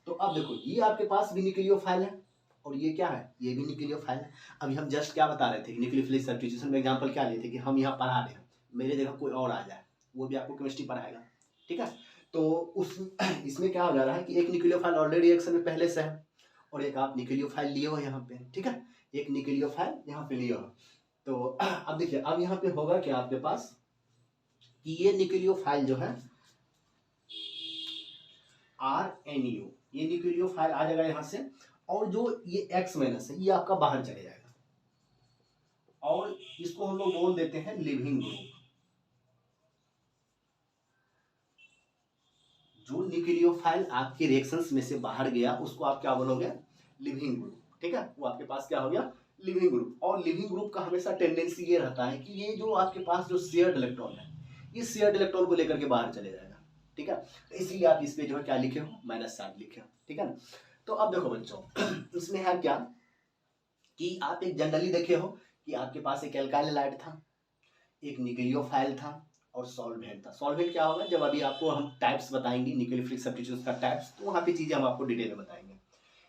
तो अब देखो ये आपके पास भी न्यूक्लियोफाइल है और ये क्या है, ये भी न्यूक्लियोफाइल है। अभी हम जस्ट क्या बता रहे थे कि न्यूक्लियोफिलिक सब्स्टिट्यूशन में एग्जांपल क्या लिए थे कि हम यहाँ पढ़ा रहे हैं, मेरे जगह कोई और आ जाए, वो भी आपको केमिस्ट्री पढ़ाएगा, ठीक है। तो उस इसमें क्या हो जा रहा है कि एक न्यूक्लियोफाइल ऑलरेडी रिएक्शन में पहले से है और एक आप न्यूक्लियोफाइल लिए हो यहाँ पे, ठीक है, एक न्यूक्लियोफाइल यहाँ पे लिए हो। तो अब देखिए अब यहाँ पे होगा क्या आपके पास कि ये न्यूक्लियोफाइल जो है RNU, ये न्यूक्लियोफाइल आ जाएगा यहाँ से, और जो ये X माइनस है ये आपका बाहर चले जाएगा और इसको हम लोग बोल देते हैं लिविंग ग्रुप। जो न्यूक्लियोफाइल आपके रिएक्शंस में से बाहर गया उसको आप क्या बोलोगे, लिविंग ग्रुप, ठीक है, वो आपके पास क्या हो गया, लिविंग ग्रुप। और लिविंग ग्रुप का हमेशा टेंडेंसी ये रहता है कि ये जो आपके पास जो शेयर्ड इलेक्ट्रॉन है ये शेयर्ड इलेक्ट्रॉन को लेकर के बाहर चले जाएगा, ठीक है। तो इसलिए आप इस पे जो है क्या लिखे हो, -7 लिखे हो, ठीक है। तो अब देखो बच्चों इसमें है क्या कि आप एक जनरली देखे हो कि आपके पास एक एल्काइल हैलाइड था, एक न्यूक्लियोफाइल था और सॉल्वेंट था। सॉल्वेंट क्या होगा, जब अभी आपको हम टाइप्स बताएंगे न्यूक्लियोफिलिक सब्स्टिट्यूशन का टाइप्स, तो वहाँ पे चीजें हम आपको डिटेल में बताएंगे।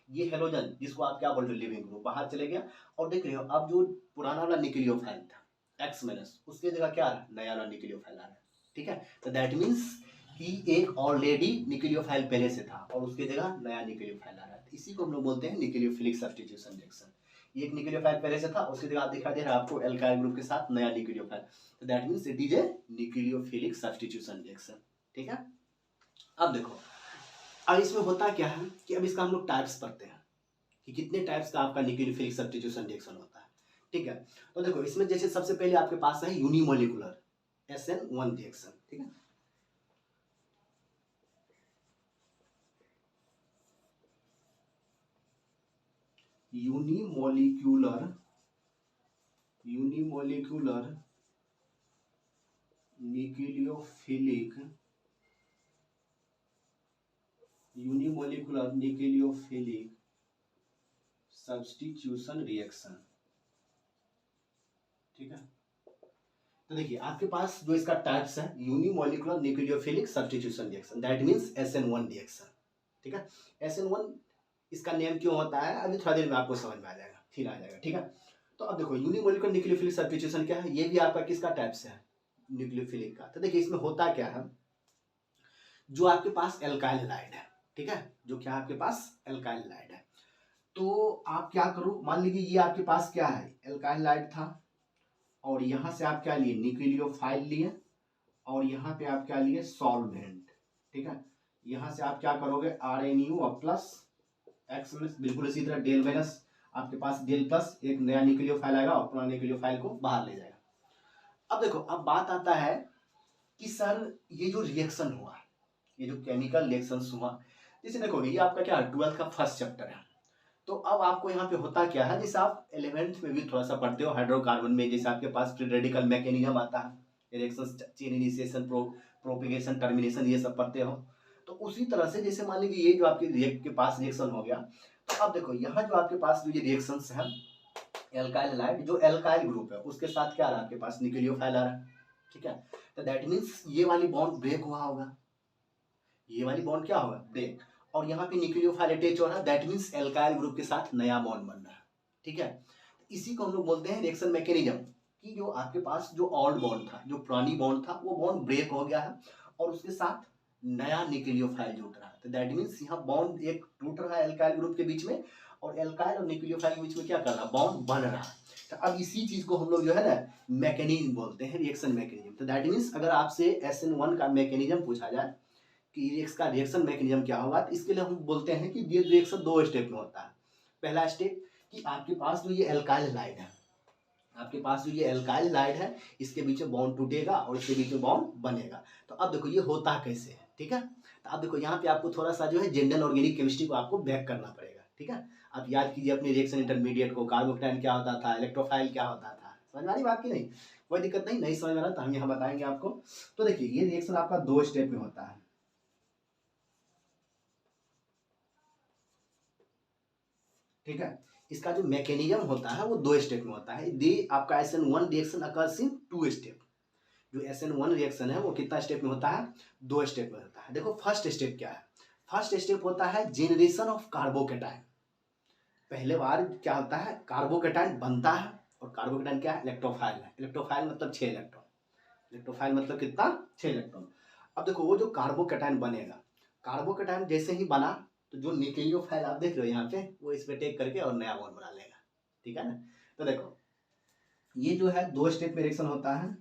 ये हेलोजन जिसको आप क्या बोल रहे हो, लिविंग ग्रुप, बाहर चले गया। और देख रहे हो अब जो पुराना वाला न्यूक्लियोफाइल था X माइनस, उसकी जगह क्या आ रहा है, नया वाला न्यूक्लियोफाइल आ रहा है, ठीक है। तो दैट मीन्स कि एक ऑलरेडी न्यूक्लियोफाइल पहले से था और उसकी जगह नया न्यूक्लियोफाइल आ रहा है, इसी को हम लोग बोलते हैं न्यूक्लियोफिलिक सब्स्टिट्यूशन रिएक्शन। ये एक न्यूक्लियोफाइल पहले से था, उसकी जगह दिखाई दे रहा है आपको एल्काइल ग्रुप के साथ नया न्यूक्लियोफाइल, तो that means it is a nucleophilic substitution reaction, ठीक है। अब देखो अब इसमें होता क्या है कि अब इसका हम लोग टाइप्स पढ़ते हैं कि कितने टाइप्स का आपका न्यूक्लियोफिलिक सब्स्टिट्यूशन रिएक्शन होता है, ठीक है। तो देखो इसमें जैसे सबसे पहले आपके पास है यूनिमोलिकुलर SN1 रिएक्शन, ठीक है। यूनिमोलिक्यूलर न्यूक्लियोफिलिक सब्स्टिट्यूशन रिएक्शन, ठीक है। तो देखिए आपके पास जो इसका टाइप्स है unimolecular nucleophilic substitution reaction, that means SN1 reaction, ठीक है। SN1 इसका नेम क्यों होता है अभी थोड़ा देर में आपको समझ में आ जाएगा, फिर आ जाएगा, ठीक है। तो अब देखो यूनिमोलिकुलर न्यूक्लियोफिलिक सब्स्टिट्यूशन क्या है, ये भी आपका किसका टाइप्स है, न्यूक्लियोफिलिक का। तो देखिए इसमें होता क्या है, जो आपके पास एल्काइल हैलाइड है, ठीक है, जो क्या आपके पास एल्काइल हैलाइड है, तो आप क्या करो, मान लीजिए ये आपके पास क्या है, एल्काइल हैलाइड था और यहाँ से आप क्या लिए, न्यूक्लियोफाइल लिए और यहाँ पे आप क्या लिए, सॉल्वेंट, ठीक है। यहाँ से आप क्या करोगे, RNU और प्लस X माइनस, बिल्कुल इसी तरह डेल माइनस, आपके पास डेल प्लस, एक नया न्यूक्लियोफाइल आएगा और पुराने न्यूक्लियोफाइल को बाहर ले जाएगा। अब देखो अब बात आता है कि सर ये जो रिएक्शन हुआ, ये जो केमिकल रिएक्शन हुआ, जैसे देखो ये आपका क्या 12th का फर्स्ट चैप्टर है, तो अब आपको यहाँ पे होता क्या है, जैसे आप 11th में भी थोड़ा सा पढ़ते हो हाइड्रोकार्बन में, जैसे आपके पास फ्री रेडिकल मैकेनिज्म आता है, reaction chain initiation, propagation, termination, ये सब पढ़ते हो। तो उसी तरह से जैसे मान लीजिए ये जो आपके के पास रिएक्शन हो गया, तो अब देखो यहाँ जो आपके पास जो ये रिएक्शंस है एल्काइल हैलाइड, जो एल्काइल ग्रुप है उसके साथ क्या आ रहा है आपके पास, न्यूक्लियोफाइल आ रहा है, ठीक है। तो दैट मीन्स ये वाली बॉन्ड ब्रेक हुआ होगा, ये वाली बॉन्ड क्या होगा, ब्रेक, और यहाँ पे न्यूक्लियोफाइल अटैच हो रहा है, दैट मीन्स एल्काइल ग्रुप के साथ नया बॉन्ड बन रहा है, ठीक है। इसी को हम लोग बोलते हैं रिएक्शन मैकेनिज्म, कि जो आपके पास जो ओल्ड बॉन्ड था, जो पुरानी बॉन्ड था, वो बॉन्ड ब्रेक हो गया है और उसके साथ नया न्यूक्लियोफाइल जुड़ रहा है, तो दैट मीन्स यहाँ बॉन्ड एक टूट रहा है एल्काइल ग्रुप के बीच में और एल्काइल और न्यूक्लियोफाइल के बीच में क्या कर रहा है, बॉन्ड बन रहा है। तो अब इसी चीज को हम लोग जो है ना मैकेनिज्म बोलते हैं, रिएक्शन मैकेनिज्म। तो दैट मीन्स अगर आपसे SN1 का मैकेनिज्म पूछा जाए कि इसका रिएक्शन मैकेनिज्म क्या होगा, तो इसके लिए हम बोलते हैं कि ये रिएक्शन 2 स्टेप में होता है। पहला स्टेप कि आपके पास जो ये एल्काइल हैलाइड है, आपके पास जो ये एल्काइल हैलाइड है, इसके बीच में बॉन्ड टूटेगा और इसके बीच में बॉन्ड बनेगा। तो अब देखो ये होता कैसे है, ठीक है। तो अब देखो यहाँ पे आपको थोड़ा सा जो है जनरल ऑर्गेनिक केमिस्ट्री को आपको बैक करना पड़ेगा, ठीक है। आप याद कीजिए अपने रिएक्शन इंटरमीडिएट को, कार्बोकेटाइन क्या होता था, इलेक्ट्रोफाइल क्या होता था, समझ में आ रही बात की नहीं, कोई दिक्कत नहीं, नहीं समझ में आ रहा तो हम यहाँ बताएंगे आपको। तो देखिए ये रिएक्शन आपका 2 स्टेप में होता है, ठीक है। इसका जो मैकेनिज्म होता है वो 2 स्टेप में होता है। दे आपका SN1 reaction occurs in 2 step. जो SN1 रिएक्शन है वो कितना स्टेप में होता है? 2 स्टेप में होता है। देखो फर्स्ट स्टेप क्या है? फर्स्ट स्टेप होता है जेनरेशन ऑफ कार्बोकेटाइन। पहले बार क्या होता है? कार्बोकेटाइन बनता है, और कार्बोकेटाइन क्या है? इलेक्ट्रोफाइल है। इलेक्ट्रोफाइल मतलब 6 इलेक्ट्रॉन। इलेक्ट्रोफाइल मतलब कितना? 6 इलेक्ट्रॉन। अब देखो वो जो कार्बोकेटाइन बनेगा, कार्बोकेटाइन जैसे ही बना तो जो न्यूक्लियोफाइल आप देख रहे हो यहाँ पे, वो इस पे टेक करके और नया बॉन्ड बना लेगा। ठीक है ना? तो देखो ये जो है 2 स्टेप में रिएक्शन होता है।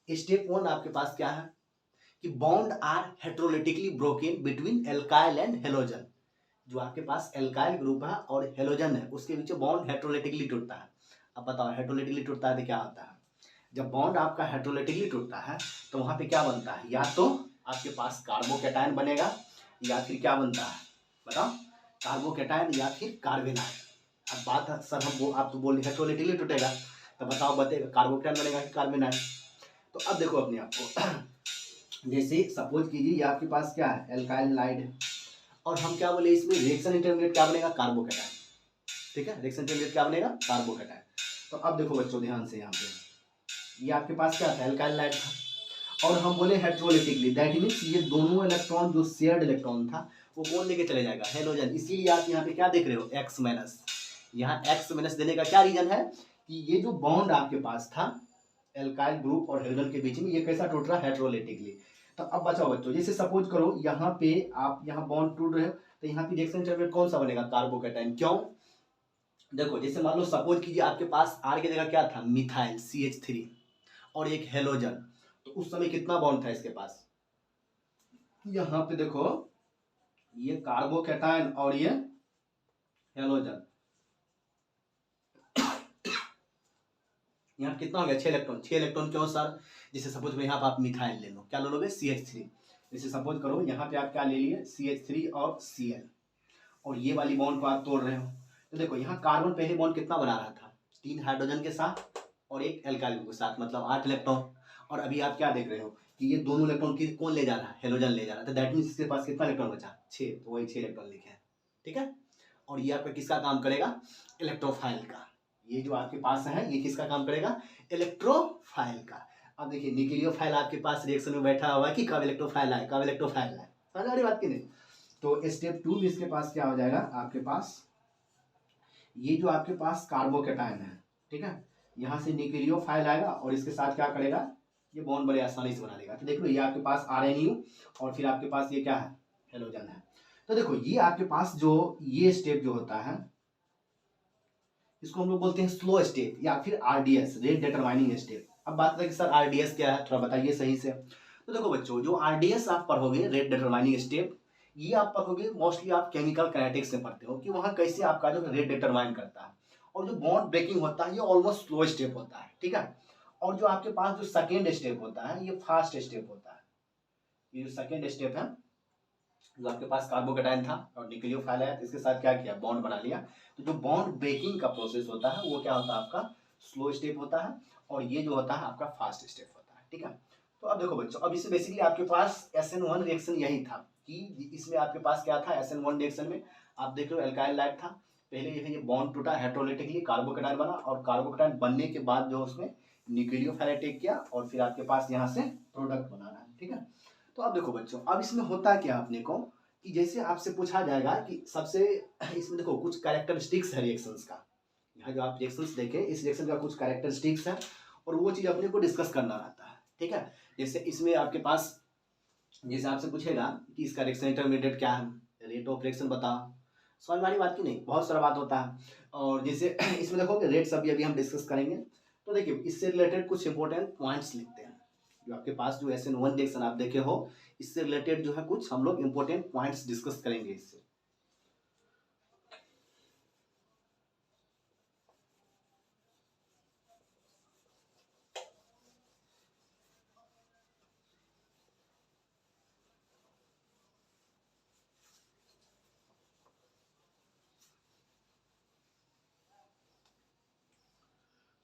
स्टेप 1 आपके पास क्या है कि bond are heterolytically broken between alkyl and halogen. जो आपके पास एल्काइल ग्रुप है और हेलोजन है उसके बीच बॉन्ड हेटेरोलिटिकली टूटता है। अब बताओ हेटेरोलिटिकली टूटता है तो क्या होता है? जब बॉन्ड आपका हेटेरोलिटिकली टूटता है तो वहां पे क्या बनता है? या तो आपके पास कार्बोकेटाइन बनेगा, या फिर क्या बनता है बताओ? कार्बोकेटाइन या फिर कार्बेनाइल। अब बात सर आप तो बोल रहे हेटेरोलिटिकली टूटेगा, तो बताओ बतेगा कार्बोकेटाइन बनेगा कि कार्बेनाइल? तो अब देखो अपने आप को जैसे सपोज कीजिए ये आपके पास क्या है? एल्काइल लाइड है, और हम क्या बोले इसमें रिएक्शन इंटरमीडिएट क्या बनेगा? कार्बोकेटाइन। ठीक है, रिएक्शन इंटरमीडिएट क्या बनेगा? कार्बोकेटाइन। तो अब देखो बच्चों ध्यान से, यहाँ पे ये आपके पास क्या था? एल्काइल लाइड था, और हम बोले हेटेरोलिटिकली, दैट मीन्स ये दोनों इलेक्ट्रॉन जो शेयर्ड इलेक्ट्रॉन था वो कौन लेके चले जाएगा? हेलोजन। इसीलिए आप यहाँ पे क्या देख रहे हो? X minus. यहाँ एक्स माइनस देने का क्या रीजन है कि ये जो बॉन्ड आपके पास था एल्काइल ग्रुप और हेलोजन के बीच में, ये कैसा टूट रहा है? हेटेरोलिटिकली। तो अब बचाओ बच्चों, जैसे सपोज करो यहाँ पे आप यहाँ बॉन्ड टूट रहे हो, तो यहाँ पे रिएक्शन इंटरमीडिएट कौन सा बनेगा? कार्बोकेटाइन। क्यों? देखो जैसे मान लो सपोज कीजिए आपके पास आर की जगह क्या था? मिथाइल CH3 और एक हेलोजन, तो उस समय कितना बॉन्ड था इसके पास? यहाँ पे देखो ये कार्बोकेटाइन और ये हेलोजन, यहाँ कितना हो गया? 6 इलेक्ट्रॉन। 6 इलेक्ट्रॉन क्यों सर? जैसे सपोज करो यहाँ पे आप मिथाइल ले लो, क्या ले लोगे? CH3। जैसे सपोज करो यहाँ पे आप क्या ले लिए? CH3 और Cl, और ये वाली बॉन्ड को आप तोड़ रहे हो, तो देखो यहाँ कार्बन पहले बॉन्ड कितना बना रहा था? 3 हाइड्रोजन के साथ और एक एल्काइल के साथ, मतलब 8 इलेक्ट्रॉन। और अभी आप क्या देख रहे हो कि ये दोनों इलेक्ट्रॉन की कौन ले जा रहा है? हेलोजन ले जा रहा है। तो दैट मीन्स इसके पास कितना इलेक्ट्रॉन बचा? 6। तो वही 6 इलेक्ट्रॉन लिखे हैं। ठीक है, और ये आपका किसका काम करेगा? इलेक्ट्रोफाइल का। ये जो आपके पास है ये किसका काम करेगा? इलेक्ट्रोफाइल का। अब देखिए न्यूक्लियोफाइल आपके पास रिएक्शन में बैठा हुआ है कि कब इलेक्ट्रोफाइल आए, कब इलेक्ट्रोफाइल आए। समझ आ रही बात की नहीं? तो स्टेप 2 में इसके पास क्या हो जाएगा? आपके पास ये जो आपके पास कार्बोकेटाइन है, ठीक है, यहाँ से न्यूक्लियोफाइल आएगा और इसके साथ क्या करेगा? ये बॉन्ड बड़े आसानी से बना देगा। तो देख लो ये आपके पास RNU, और फिर आपके पास ये क्या है? हेलोजन है। तो देखो ये आपके पास जो ये स्टेप जो होता है इसको हम लोग बोलते हैं स्लो स्टेप, या फिर RDS, रेट डिटरमाइनिंग स्टेप। अब बात करें कि सर RDS क्या है, थोड़ा बताइए सही से। तो देखो बच्चों जो RDS आप पढ़ोगे, रेट डिटरमाइनिंग स्टेप, ये आप पढ़ोगे मोस्टली आप केमिकल काइनेटिक्स में पढ़ते हो कि वहाँ कैसे आपका जो रेट डिटरमाइन करता है। और जो बॉन्ड ब्रेकिंग होता है ये ऑलमोस्ट स्लो स्टेप होता है। ठीक है, और जो आपके पास जो सेकेंड स्टेप होता है ये फास्ट स्टेप होता है। ये जो सेकेंड स्टेप है, जो आपके पास कार्बोकेटाइन था और न्यूक्लियोफाइल है, इसके साथ क्या किया? बॉन्ड बना लिया। तो जो बॉन्ड ब्रेकिंग का प्रोसेस होता है वो क्या होता है? आपका स्लो स्टेप होता है, और ये जो होता है आपका फास्ट स्टेप होता है। ठीक है, तो अब देखो बच्चों, अब इससे बेसिकली आपके पास SN1 रिएक्शन यही था कि इसमें आपके पास क्या था? SN1 रिएक्शन में आप देख रहे हो एल्काइल लाइट था, पहले ये बॉन्ड टूटा हेटेरोलिटिकली, कार्बोकेटाइन बना, और कार्बोकेटाइन बनने के बाद जो उसमें न्यूक्लियोफाइल अटैक किया, और फिर आपके पास यहाँ से प्रोडक्ट बना रहा है। ठीक है, तो अब देखो बच्चों, अब इसमें होता क्या अपने को कि जैसे आपसे पूछा जाएगा कि सबसे इसमें देखो कुछ कैरेक्टरिस्टिक्स है रिएक्शंस का। यहाँ जो आप रिएक्शंस देखें इस रिएक्शन का कुछ कैरेक्टरिस्टिक्स है, और वो चीज़ अपने को डिस्कस करना रहता है। ठीक है, जैसे इसमें आपके पास जैसे आपसे पूछेगा कि इसका रिएक्शन इंटरमीडिएट क्या है, रेट ऑफ रिएक्शन बताओ, समझ वाली बात की नहीं, बहुत सारा बात होता है। और जैसे इसमें देखोगे रेट्स अभी हम डिस्कस करेंगे। तो देखिए इससे रिलेटेड कुछ इंपॉर्टेंट पॉइंट्स लिखते हैं। जो आपके पास जो SN1 रिएक्शन आप देखे हो, इससे रिलेटेड जो है कुछ हम लोग इंपॉर्टेंट पॉइंट्स डिस्कस करेंगे इससे।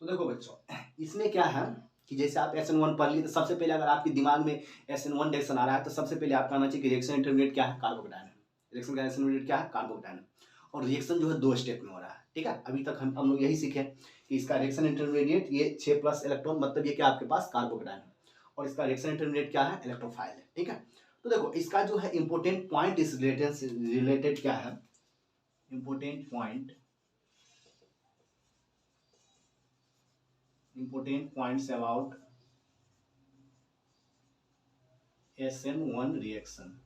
तो देखो बच्चों इसमें क्या है कि जैसे आप SN1 पढ़ लिए, तो सबसे पहले अगर आपके दिमाग में SN1 रिएक्शन आ रहा है तो सबसे पहले आपका आना चाहिए कि रिएक्शन इंटरमीडिएट क्या है? कार्बोकेटाइन है। रिएक्शन का एस इंटरमीडिएट क्या है, कार्बोकेटायन। और रिएक्शन जो है 2 स्टेप में हो रहा है, ठीक है। अभी तक हम लोग यही सीखे कि इसका रिएक्शन इंटरमीडिएट ये 6+ इलेक्ट्रॉन, मतलब ये क्या आपके पास कार्बोकेटायन है, और इसका रिएक्शन इंटरमीडिएट क्या है, इलेक्ट्रोफाइल है, ठीक है। तो देखो इसका जो है इंपॉर्टेंट पॉइंट इस रिलेटेड क्या है, important points about SN1 reaction,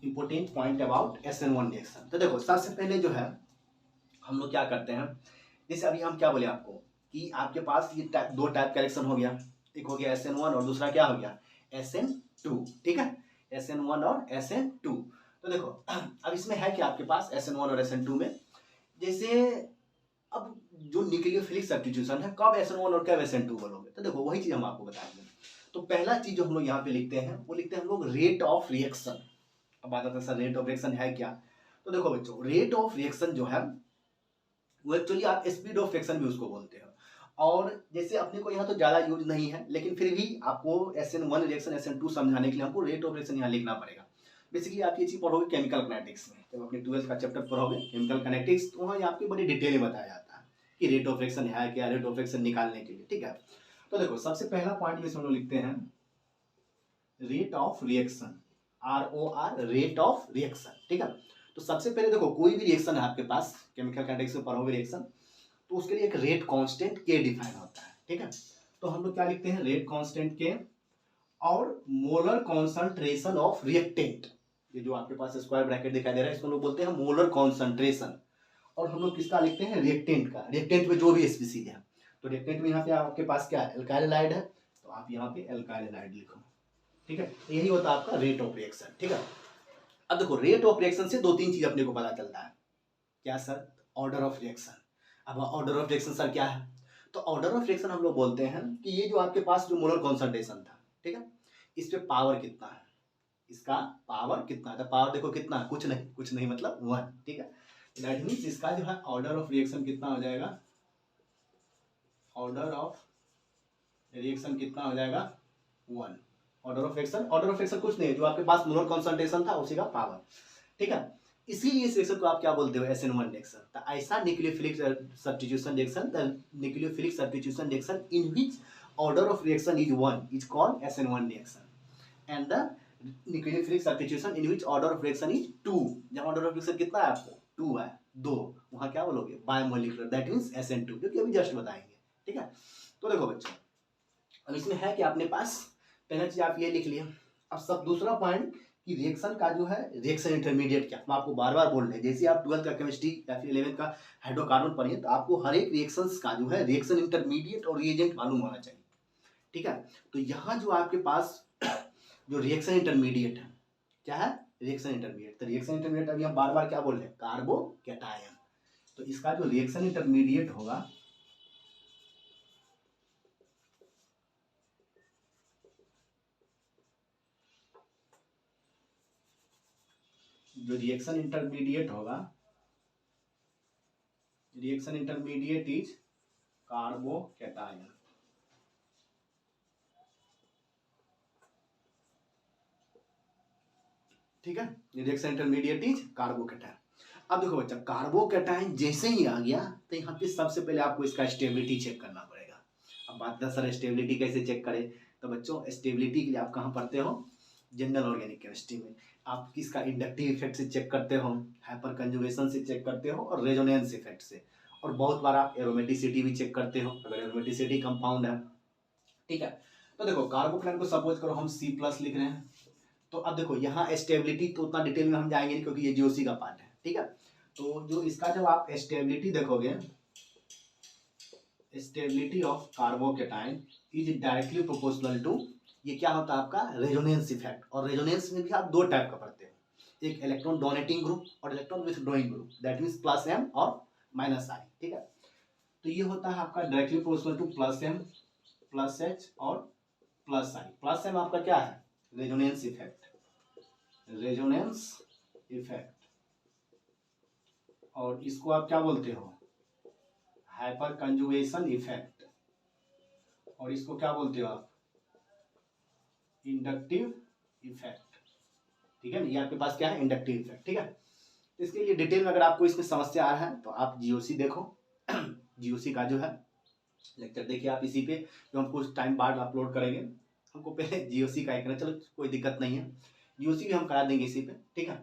important point about SN1 reaction. तो देखो सबसे पहले जो है हम लोग क्या करते हैं, जैसे अभी हम क्या बोले आपको कि आपके पास ये दो टाइप का रिएक्शन हो गया, एक हो गया SN1 और दूसरा क्या हो गया, SN2, ठीक है, SN1 और SN2। तो देखो अब इसमें है कि आपके पास SN1 और SN2 में जैसे अब जो न्यूक्लियोफिलिक सब्स्टिट्यूशन है, कब SN1 और कब SN2 बोलोगे, तो देखो वही चीज हम आपको बताएंगे। तो पहला चीज जो हम लोग यहाँ पे लिखते हैं वो लिखते हैं हम लोग रेट ऑफ रिएक्शन। अब बात आता है सर रेट ऑफ रिएक्शन है क्या, तो देखो बच्चों रेट ऑफ रिएक्शन जो है वो एक्चुअली आप स्पीड ऑफ रिएक्शन भी उसको बोलते हैं। और जैसे अपने को यहाँ तो ज़्यादा यूज नहीं है, लेकिन फिर भी आपको SN1 रिएक्शन SN2 समझाने के लिए हमको रेट ऑफ रिएक्शन यहाँ लिखना पड़ेगा। बेसिकली आप ये चीज़ पढ़ोगे केमिकल काइनेटिक्स में, जब अपने 12th का चैप्टर पढ़ोगे केमिकल काइनेटिक्स, तो वहाँ आपकी बड़ी डिटेल में बताया जाता है कि रेट ऑफ रिएक्शन है क्या, रेट ऑफ रिएक्शन निकालने के लिए, ठीक है। तो देखो सबसे पहला पॉइंट में हम लोग लिखते हैं rate of reaction, ROR, rate of reaction, ठीक है। तो सबसे पहले देखो कोई भी रिएक्शन है आपके पास, केमिकल काइनेटिक्स में पढ़ोगे रिएक्शन, तो उसके लिए एक रेट कांस्टेंट के डिफाइन होता है, ठीक है। तो हम लोग क्या लिखते हैं, रेट कांस्टेंट के और मोलर कॉन्सेंट्रेशन ऑफ रिएक्टेंट, ये जो आपके पास स्क्वायर ब्रैकेट दिखाई दे रहा है इसको लोग बोलते हैं मोलर कॉन्सेंट्रेशन। और हम लोग किसका लिखते हैं, रिएक्टेंट का, रिएक्टेंट में जो भी स्पीसीज है। तो रिएक्टेंट में यहाँ पे आपके पास क्या है, एल्काइल हैलाइड है, तो आप यहाँ पे एल्काइल हैलाइड लिखो, ठीक है। यही होता है आपका रेट ऑफ रिएक्शन, ठीक है। अब देखो रेट ऑफ रिएक्शन से 2-3 चीज अपने को पता चलता है, क्या सर, ऑर्डर ऑफ रिएक्शन। अब ऑर्डर ऑफ रिएक्शन सर क्या है, तो ऑर्डर ऑफ रिएक्शन हम लोग बोलते हैं कि ये जो आपके पास जो मोलर कॉन्सेंट्रेशन था, ठीक है, इस पे पावर कितना है, इसका पावर कितना है, तो पावर देखो कितना है, कुछ नहीं मतलब 1, ठीक है। दैट मीन्स इसका जो है ऑर्डर ऑफ रिएक्शन कितना हो जाएगा, ऑर्डर ऑफ रिएक्शन कितना हो जाएगा 1। ऑर्डर ऑफ रिएक्शन कुछ नहीं है, जो आपके पास मोलर कॉन्सेंट्रेशन था उसी का पावर, ठीक है। इसीलिए इस रिएक्शन को आप क्या बोलते हो, SN1 रिएक्शन। तो ऐसा nucleophilic substitution reaction, the nucleophilic substitution reaction in which order of reaction is 1 is called SN1 reaction, and the nucleophilic substitution in which order of reaction is 2, जहां ऑर्डर ऑफ रिएक्शन कितना है आपको 2 है, 2, वहां क्या बोलोगे बायोमोलिकुलर, दैट मींस SN2, जो कि अभी जस्ट बताएंगे, ठीक है। तो देखो बच्चों अब इसमें है कि अपने पास पहला चीज आप ये लिख लिया। अब सब दूसरा पॉइंट कि रिएक्शन का जो है रिएक्शन इंटरमीडिएट क्या, हम आपको बार बार बोल रहे हैं, जैसे आप 12th का केमिस्ट्री या फिर 11th का हाइड्रोकार्बन पढ़िए तो आपको हर एक रिएक्शंस का जो है रिएक्शन इंटरमीडिएट और रिएजेंट मालूम होना चाहिए, ठीक है। तो यहाँ जो आपके पास जो रिएक्शन इंटरमीडिएट है, क्या है, रिएक्शन इंटरमीडिएट। तो रिएक्शन इंटरमीडिएट अभी हम बार बार क्या बोल रहे हैं, कार्बोकैटायन। तो इसका जो रिएक्शन इंटरमीडिएट होगा, जो रिएक्शन इंटरमीडिएट होगा, रिएक्शन इंटरमीडिएट इज कार्बोकैटायन, ठीक है। Reaction intermediate is carbocation. अब देखो बच्चा कार्बोकैटायन जैसे ही आ गया तो यहाँ पे सबसे पहले आपको इसका स्टेबिलिटी चेक करना पड़ेगा। अब बात है सर स्टेबिलिटी कैसे चेक करें, तो बच्चों स्टेबिलिटी के लिए आप कहाँ पढ़ते हो, जनरल ऑर्गेनिक केमिस्ट्री में। आप किसका इंडक्टिव इफेक्ट से चेक करते हो, हाइपर कंजुगेशन से चेक करते हो, और रेजोनेंस इफेक्ट से, और बहुत बार आप एरोमेटिसिटी भी चेक करते हो अगर एरोमेटिसिटी कंपाउंड है, ठीक है। तो देखो कार्बोकैटायन को सपोज करो हम C+ लिख रहे हैं, तो अब देखो यहाँ स्टेबिलिटी तो उतना डिटेल में हम जाएंगे नहीं क्योंकि ये जीओसी का पार्ट है, ठीक है। तो जो इसका जब आप स्टेबिलिटी देखोगे, stability of carbocation is directly proportional to, ये क्या होता है आपका रेजोनेंस इफेक्ट। और रेजोनेंस में भी आप 2 टाइप का पढ़ते हो, एक इलेक्ट्रॉन डोनेटिंग ग्रुप और electron withdrawing group, that means +M और -I, ठीक है। तो ये होता है आपका directly proportional to +M, +H और +I। +M आपका क्या है, रेजोनेंस इफेक्ट, रेजोनेंस इफेक्ट, और इसको आप क्या बोलते हो, हाइपर कंजुगेशन इफेक्ट, और इसको क्या बोलते हो आप, इंडक्टिव इफेक्ट, ठीक है, ये आपके पास क्या है, इंडक्टिव इफेक्ट। ठीक है, तो इसके लिए डिटेल में अगर आपको इसमें समस्या आ रहा है तो आप जीओसी देखो। जीओसी का जो है लेक्चर देखिए आप इसी पे, जो हम कुछ टाइम बाद अपलोड करेंगे। हमको पहले जीओसी का एक करना, चलो कोई दिक्कत नहीं है, जीओसी भी हम करा देंगे इसी पे। ठीक है,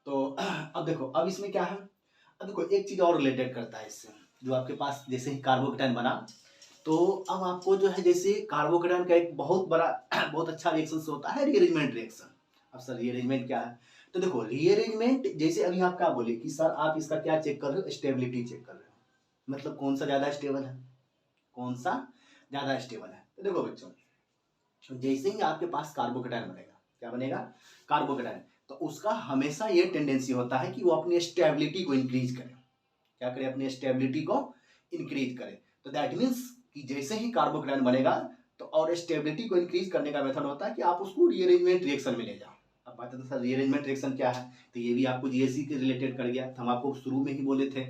तो अब देखो, अब इसमें क्या है, अब देखो एक चीज़ और रिलेटेड करता है इससे, जो आपके पास जैसे ही कार्बोकेटाइन बना, तो अब आपको जो है जैसे कार्बोकेटाइन का एक बहुत बड़ा बहुत अच्छा रिएक्शन होता है रीअरेंजमेंट रिएक्शन। अब सर रीअरेंजमेंट क्या है, तो देखो रीअरेंजमेंट जैसे अभी आप क्या बोले कि सर आप इसका क्या चेक कर रहे हो, स्टेबिलिटी चेक कर रहे हो, मतलब कौन सा ज़्यादा स्टेबल है, कौन सा ज़्यादा स्टेबल है। तो देखो बच्चों, जैसे ही आपके पास कार्बोकेटाइन बनेगा, क्या बनेगा, कार्बोकेटाइन, तो उसका हमेशा ये टेंडेंसी होता है कि वो अपनी स्टेबिलिटी को इंक्रीज करे। क्या करे, अपनी स्टेबिलिटी को इंक्रीज करे। तो दैट मीन्स कि जैसे ही कार्बोकेटाइन बनेगा तो और स्टेबिलिटी को इंक्रीज करने का मेथड होता है कि आप उसको रीअरेंजमेंट रिएक्शन में ले जाओ। अब बात है तो सर रीअरेंजमेंट रिएक्शन क्या है, तो ये भी आपको जीएससी के रिलेटेड कर गया। तो हम आपको शुरू में ही बोले थे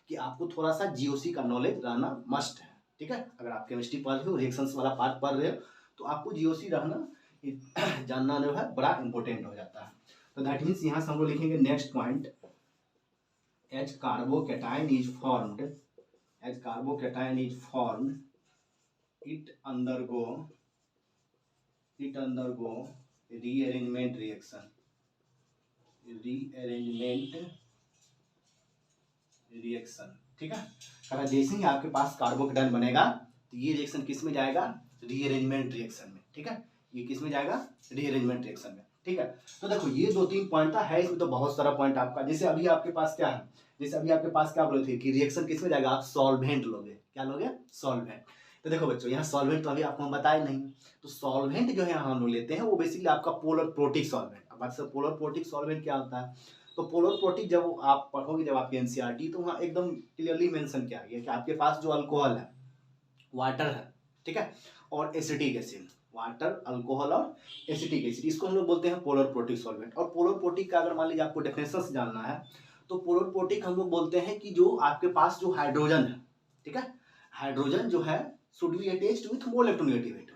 कि आपको थोड़ा सा जीओसी का नॉलेज रहना मस्ट है। ठीक है, अगर आप केमिस्ट्री पढ़ रहे हो, रिएक्शंस वाला पार्ट पढ़ रहे हो, तो आपको जीओसी रहना जानना जो है बड़ा इंपॉर्टेंट हो जाता है। तो दैट मीन्स यहाँ से हम लोग लिखेंगे next point, as carbocation is formed, as carbocation is formed, it undergo rearrangement reaction, ठीक है। अगर जैसे ही आपके पास कार्बोकेटाइन बनेगा तो ये रिएक्शन किस में जाएगा, रीअरेंजमेंट रिएक्शन में। ठीक है, ये किस में जाएगा, रीअरेंजमेंट रिएक्शन में। ठीक है, तो देखो ये 2-3 पॉइंट था, है इसमें तो बहुत सारा पॉइंट आपका। जैसे अभी आपके पास क्या है, जैसे अभी आपके पास क्या बोले थे कि रिएक्शन किस में जाएगा, आप सॉल्वेंट लोगे, क्या लोगे, सॉल्वेंट। तो देखो बच्चों, यहाँ सॉल्वेंट तो अभी आपको हम बताए नहीं, तो सॉल्वेंट जो है यहाँ हम लोग लेते हैं वो बेसिकली आपका पोलर प्रोटिक सॉल्वेंट। अब बात सर पोलर प्रोटिक सॉल्वेंट क्या होता है, तो पोलर प्रोटिक जब आप पढ़ोगे जब आपके एनसीईआरटी, तो वहाँ एकदम क्लियरली मेंशन किया गया कि आपके पास जो अल्कोहल है, वाटर है, ठीक है, और एसिटिक एसिड, वाटर, अल्कोहल और एसिटिक एसिड, इसको हम लोग बोलते हैं पोलर प्रोटिक सॉल्वेंट। और पोलर प्रोटिक का अगर मान लीजिए आपको डेफिनेशन जानना है, तो पोलर प्रोटिक हम लोग बोलते हैं कि जो आपके पास जो हाइड्रोजन है, ठीक है, हाइड्रोजन जो है should be attached with mole electronegative atom,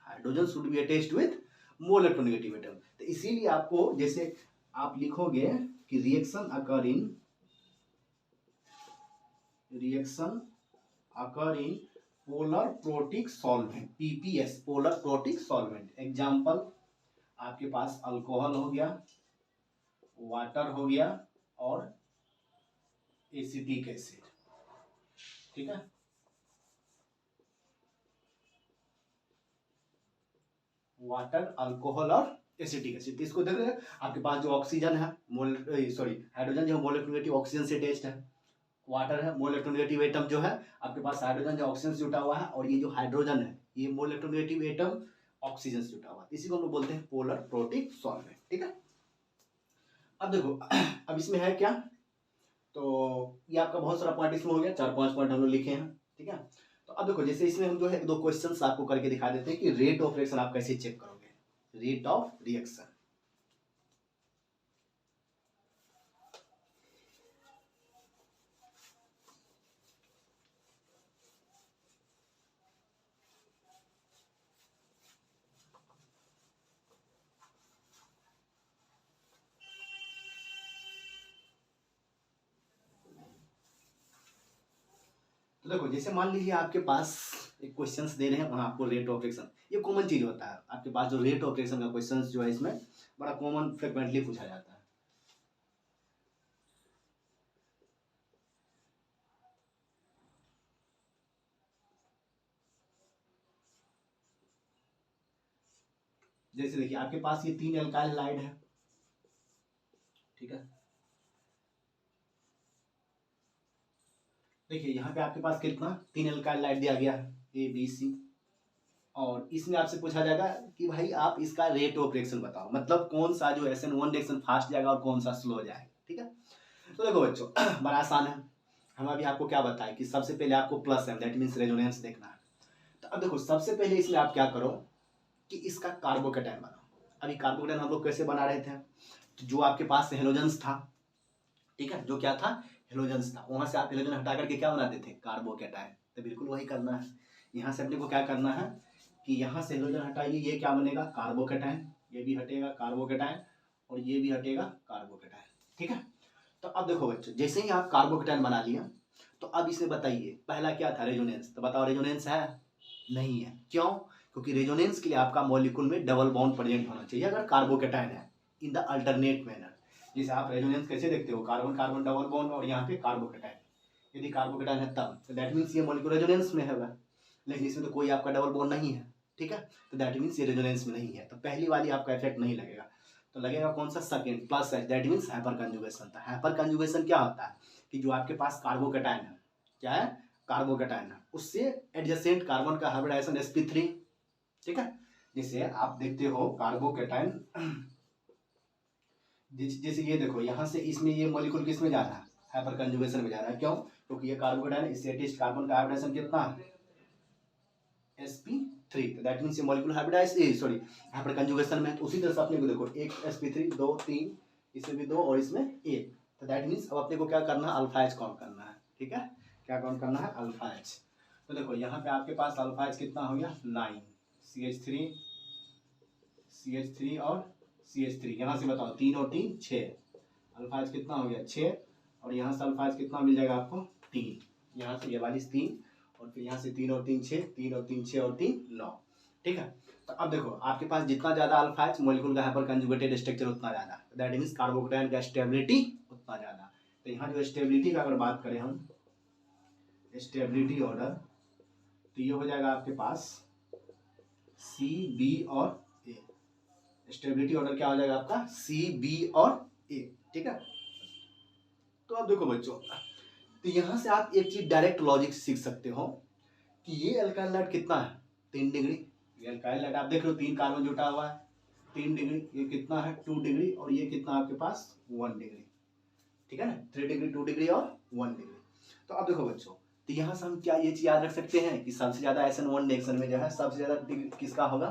hydrogen should be attached with mole electronegative atom. तो इसीलिए आपको जैसे आप लिखोगे कि reaction occur in polar protic solvent, PPS, polar protic solvent. Example आपके पास अल्कोहल हो गया, वाटर हो गया और एसिटिक एसिड। ठीक है, वाटर, अल्कोहल और एसिटिक एसिड। इसको देख रहे हैं, आपके पास जो ऑक्सीजन है, मोल सॉरी हाइड्रोजन जो मोल इलेक्ट्रोनेगेटिव ऑक्सीजन से अटैच्ड है, वाटर है मोल इलेक्ट्रोनेगेटिव एटम जो है आपके पास हाइड्रोजन जो ऑक्सीजन से जुटा हुआ है, और ये जो हाइड्रोजन है ये मोल इलेक्ट्रोनेगेटिव एटम ऑक्सीजन से जुटा हुआ है, इसी को हम लोग बोलते हैं पोलर प्रोटिक सॉल्वेंट। ठीक है, अब देखो अब इसमें है क्या, तो ये आपका बहुत सारा पॉइंट इसमें हो गया, 4-5 पॉइंट हम लोग लिखे हैं। ठीक है, तो अब देखो जैसे इसमें हम जो है 2 क्वेश्चंस आपको करके दिखा देते हैं कि रेट ऑफ रिएक्शन आप कैसे चेक करोगे, रेट ऑफ रिएक्शन। तो देखो जैसे मान लीजिए आपके पास एक क्वेश्चंस दे रहे हैं, वहाँ आपको रेट ऑफ रिएक्शन, ये कॉमन चीज होता है आपके पास, जो रेट ऑफ रिएक्शन का क्वेश्चंस जो है इसमें बड़ा कॉमन फ्रिक्वेंटली पूछा जाता है। जैसे देखिए आपके पास ये 3 एल्काइल हैलाइड है, ठीक है, देखिए यहाँ पे आपके पास कितना 3 एल्काइल हैलाइड दिया गया है, ए बी सी, और इसमें आपसे पूछा जाएगा कि भाई आप इसका रेट ऑफ रिएक्शन बताओ, मतलब कौन सा जो SN1 रिएक्शन फास्ट जाएगा और कौन सा स्लो जाएगा। ठीक है, तो देखो बच्चों बड़ा आसान है, हम अभी आपको क्या बताएं कि सबसे पहले आपको plus M that means resonance देखना है। तो अब देखो सबसे पहले इसमें आप क्या करो कि इसका कार्बोकेटाइन बनाओ। अभी कार्बोकेटाइन हम लोग कैसे बना रहे थे, तो जो आपके पास हेलोजेंस था, ठीक है, जो क्या था, हेलोजेंस था, वहां से आप हेलोजन हटा करके क्या बनाते थे, कार्बोकेटाइन। तो बिल्कुल वही करना है, यहाँ से अपने को क्या करना है कि यहाँ से हेलोजन हटाइए, ये क्या बनेगा, कार्बोकेटाइन, ये भी हटेगा कार्बोकेटाइन, और ये भी हटेगा कार्बोकेटाइन। ठीक है, तो अब देखो बच्चों, जैसे ही आप कार्बोकेटाइन बना लिया तो अब इसमें बताइए पहला क्या था, रेजोनेंस। तो बताओ रेजोनेंस है? नहीं है। क्यों? क्योंकि रेजोनेंस के लिए आपका मॉलिक्यूल में डबल बॉन्ड प्रेजेंट होना चाहिए अगर कार्बोकेटाइन है इन द अल्टरनेट मैनर। जैसे आप रेजोनेंस कैसे देखते हो, कार्बन कार्बन डबल बॉन्ड और यहाँ पे कार्बोकेटाइन, यदि कार्बोकेटाइन है तब तो दैट मीन्स ये मॉलिक्यूल रेजोनेंस में होगा, लेकिन इसमें तो कोई आपका डबल बॉन्ड नहीं है। ठीक है, तो दैट मीन्स ये रेजोनेंस में नहीं है, तो पहली वाली आपका इफेक्ट नहीं लगेगा। तो लगेगा कौन सा, second plus H, that means hyper conjugation. था हाइपर कंजुगेशन क्या होता है कि जो आपके पास कार्बोकेटाइन है, क्या है, कार्बोकेटाइन है, उससे एडजेसेंट कार्बन का हाइब्रिडाइजेशन sp3। ठीक है, जैसे आप देखते हो कार्बोकेटाइन, जैसे ये देखो यहाँ से इसमें ये मॉलिक्यूल किस में जा रहा है, हाइपर कंजुगेशन में जा रहा है। क्यों? क्योंकि ये कार्बोकेटाइन है, इससे एटलीस्ट कार्बन का हाइब्रिडाइजेशन कितना है, sp3। तो दैट मीन्स ये molecule hybridise sorry hyperconjugation में। तो उसी तरह से अपने को देखो एक sp3 2 3, इसमें भी 2 और इसमें 1। तो दैट मीन्स अब अपने को क्या करना है, अल्फा एच काउंट करना है। ठीक है, क्या काउंट करना है, अल्फा एच। तो देखो यहाँ पे आपके पास अल्फा एच कितना हो गया, 9, CH3 और CH3, यहाँ से बताओ 3 और 3 6, अल्फा एच कितना हो गया 6, और यहाँ से अल्फा एच कितना मिल जाएगा आपको 3, यहाँ से ये वाली 3, और फिर यहाँ से 3 और 3 6, 3 और 3 6 और 3 9। ठीक है, तो अब देखो आपके पास जितना ज़्यादा अल्फा एच मॉलिक्यूल का हाइपर कंजुगेटेड स्ट्रक्चर उतना ज़्यादा, दैट मीन्स कार्बोकेटाइन का स्टेबिलिटी उतना ज़्यादा। तो यहाँ जो स्टेबिलिटी का अगर बात करें हम, स्टेबिलिटी ऑर्डर, तो ये हो जाएगा आपके पास C B और A। स्टेबिलिटी ऑर्डर क्या हो जाएगा आपका, C B और A। ठीक है, तो अब देखो बच्चों, तो यहाँ से आप एक चीज डायरेक्ट लॉजिक सीख सकते हो कि ये अल्काइल लाइट कितना है, 3 डिग्री। ये अल्काइल लाइट आप देख रहे हो 3 कार्बन जुटा हुआ है, 3 डिग्री, ये कितना है 2 डिग्री, और ये कितना आपके पास 1 डिग्री। ठीक है ना, 3 डिग्री 2 डिग्री और 1 डिग्री। तो अब देखो बच्चों, तो यहाँ से हम क्या ये चीज याद रख सकते हैं कि सबसे ज्यादा SN1 रिएक्शन में जो है सबसे ज्यादा डिग्री किसका होगा,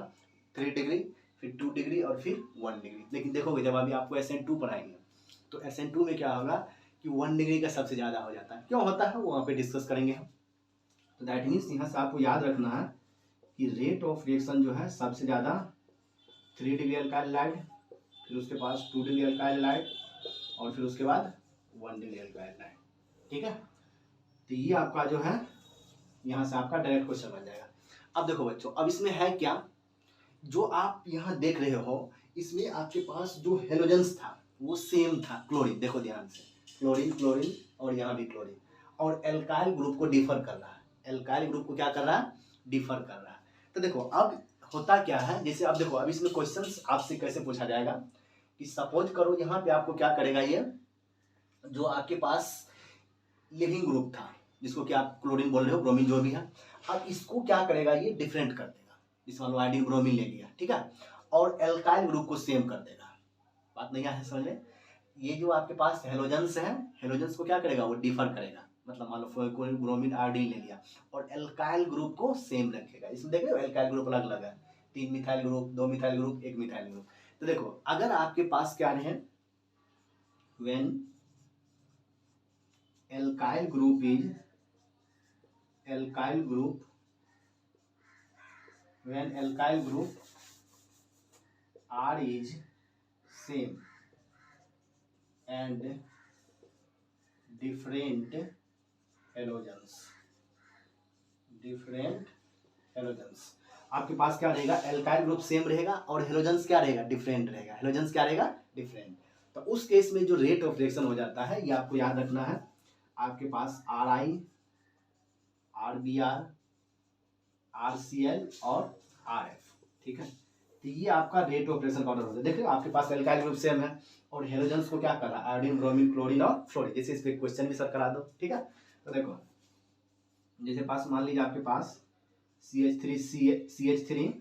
3 डिग्री, फिर 2 डिग्री और फिर 1 डिग्री। लेकिन देखोगे जब अभी आपको SN2 पढ़ाएंगे तो SN2 में क्या होगा कि 1 डिग्री का सबसे ज़्यादा हो जाता है। क्यों होता है वो वहाँ पे डिस्कस करेंगे हम। तो दैट मीन्स यहाँ से आपको याद रखना है कि रेट ऑफ रिएक्शन जो है सबसे ज़्यादा 3 डिग्री अल्काइल लाइट, फिर उसके पास 2 डिग्री अल्काइल लाइट, और फिर उसके बाद 1 डिग्री अल्काइल लाइट। ठीक है, तो ये आपका जो है यहाँ से आपका डायरेक्ट क्वेश्चन बन जाएगा। अब देखो बच्चों, अब इसमें है क्या, जो आप यहाँ देख रहे हो इसमें आपके पास जो हेलोजेंस था वो सेम था, क्लोरीन, देखो ध्यान से, क्लोरीन क्लोरीन और यहाँ भी क्लोरीन, और एल्काइल ग्रुप को डिफर कर रहा है, एल्काइल ग्रुप को क्या कर रहा है, डिफर कर रहा है। तो देखो अब होता क्या है, जैसे अब देखो अब इसमें क्वेश्चंस आपसे कैसे पूछा जाएगा कि सपोज करो यहाँ पे आपको क्या करेगा, ये जो आपके पास लिविंग ग्रुप था जिसको कि आप क्लोरीन बोल रहे हो, ब्रोमीन जो भी है, अब इसको क्या करेगा, ये डिफरेंट कर देगा, इस मान लो आयोडीन ब्रोमीन ले लिया, ठीक है, और एल्काइल ग्रुप को सेम कर देगा। बात नहीं है समझ में, ये जो आपके पास हेलोजेंस है, हेलोजेंस को क्या करेगा, वो डिफर करेगा, मतलब मान लो कोई ब्रोमीन आयोडीन ले लिया और एल्काइल ग्रुप को सेम रखेगा। इसमें देख रहे हो एल्काइल ग्रुप अलग अलग है, 3 methyl group, 2 methyl group, 1 methyl group. तो देखो अगर आपके पास क्या है, when alkyl group is alkyl group when alkyl group R is same and different halogens, different halogens, आपके पास क्या रहेगा, एल्काइल ग्रुप सेम रहेगा और हेलोजेंस क्या रहेगा, डिफरेंट रहेगा, हेलोजेंस क्या रहेगा, डिफरेंट। तो उस केस में जो रेट ऑफ रिएक्शन हो जाता है ये आपको याद रखना है, आपके पास RI, RBr, RCl और RF। ठीक है, तो ये आपका रेट ऑफ रिएक्शन का ऑर्डर होता है। देखिए आपके पास एल्काइल ग्रुप सेम है और हेलोजेंस को क्या कर रहा है, आयोडीन ब्रोमीन क्लोरीन और फ्लोरीन। जैसे इस पे क्वेश्चन भी सर करा दो। ठीक है, तो देखो जैसे पास मान लीजिए आपके पास CH3I,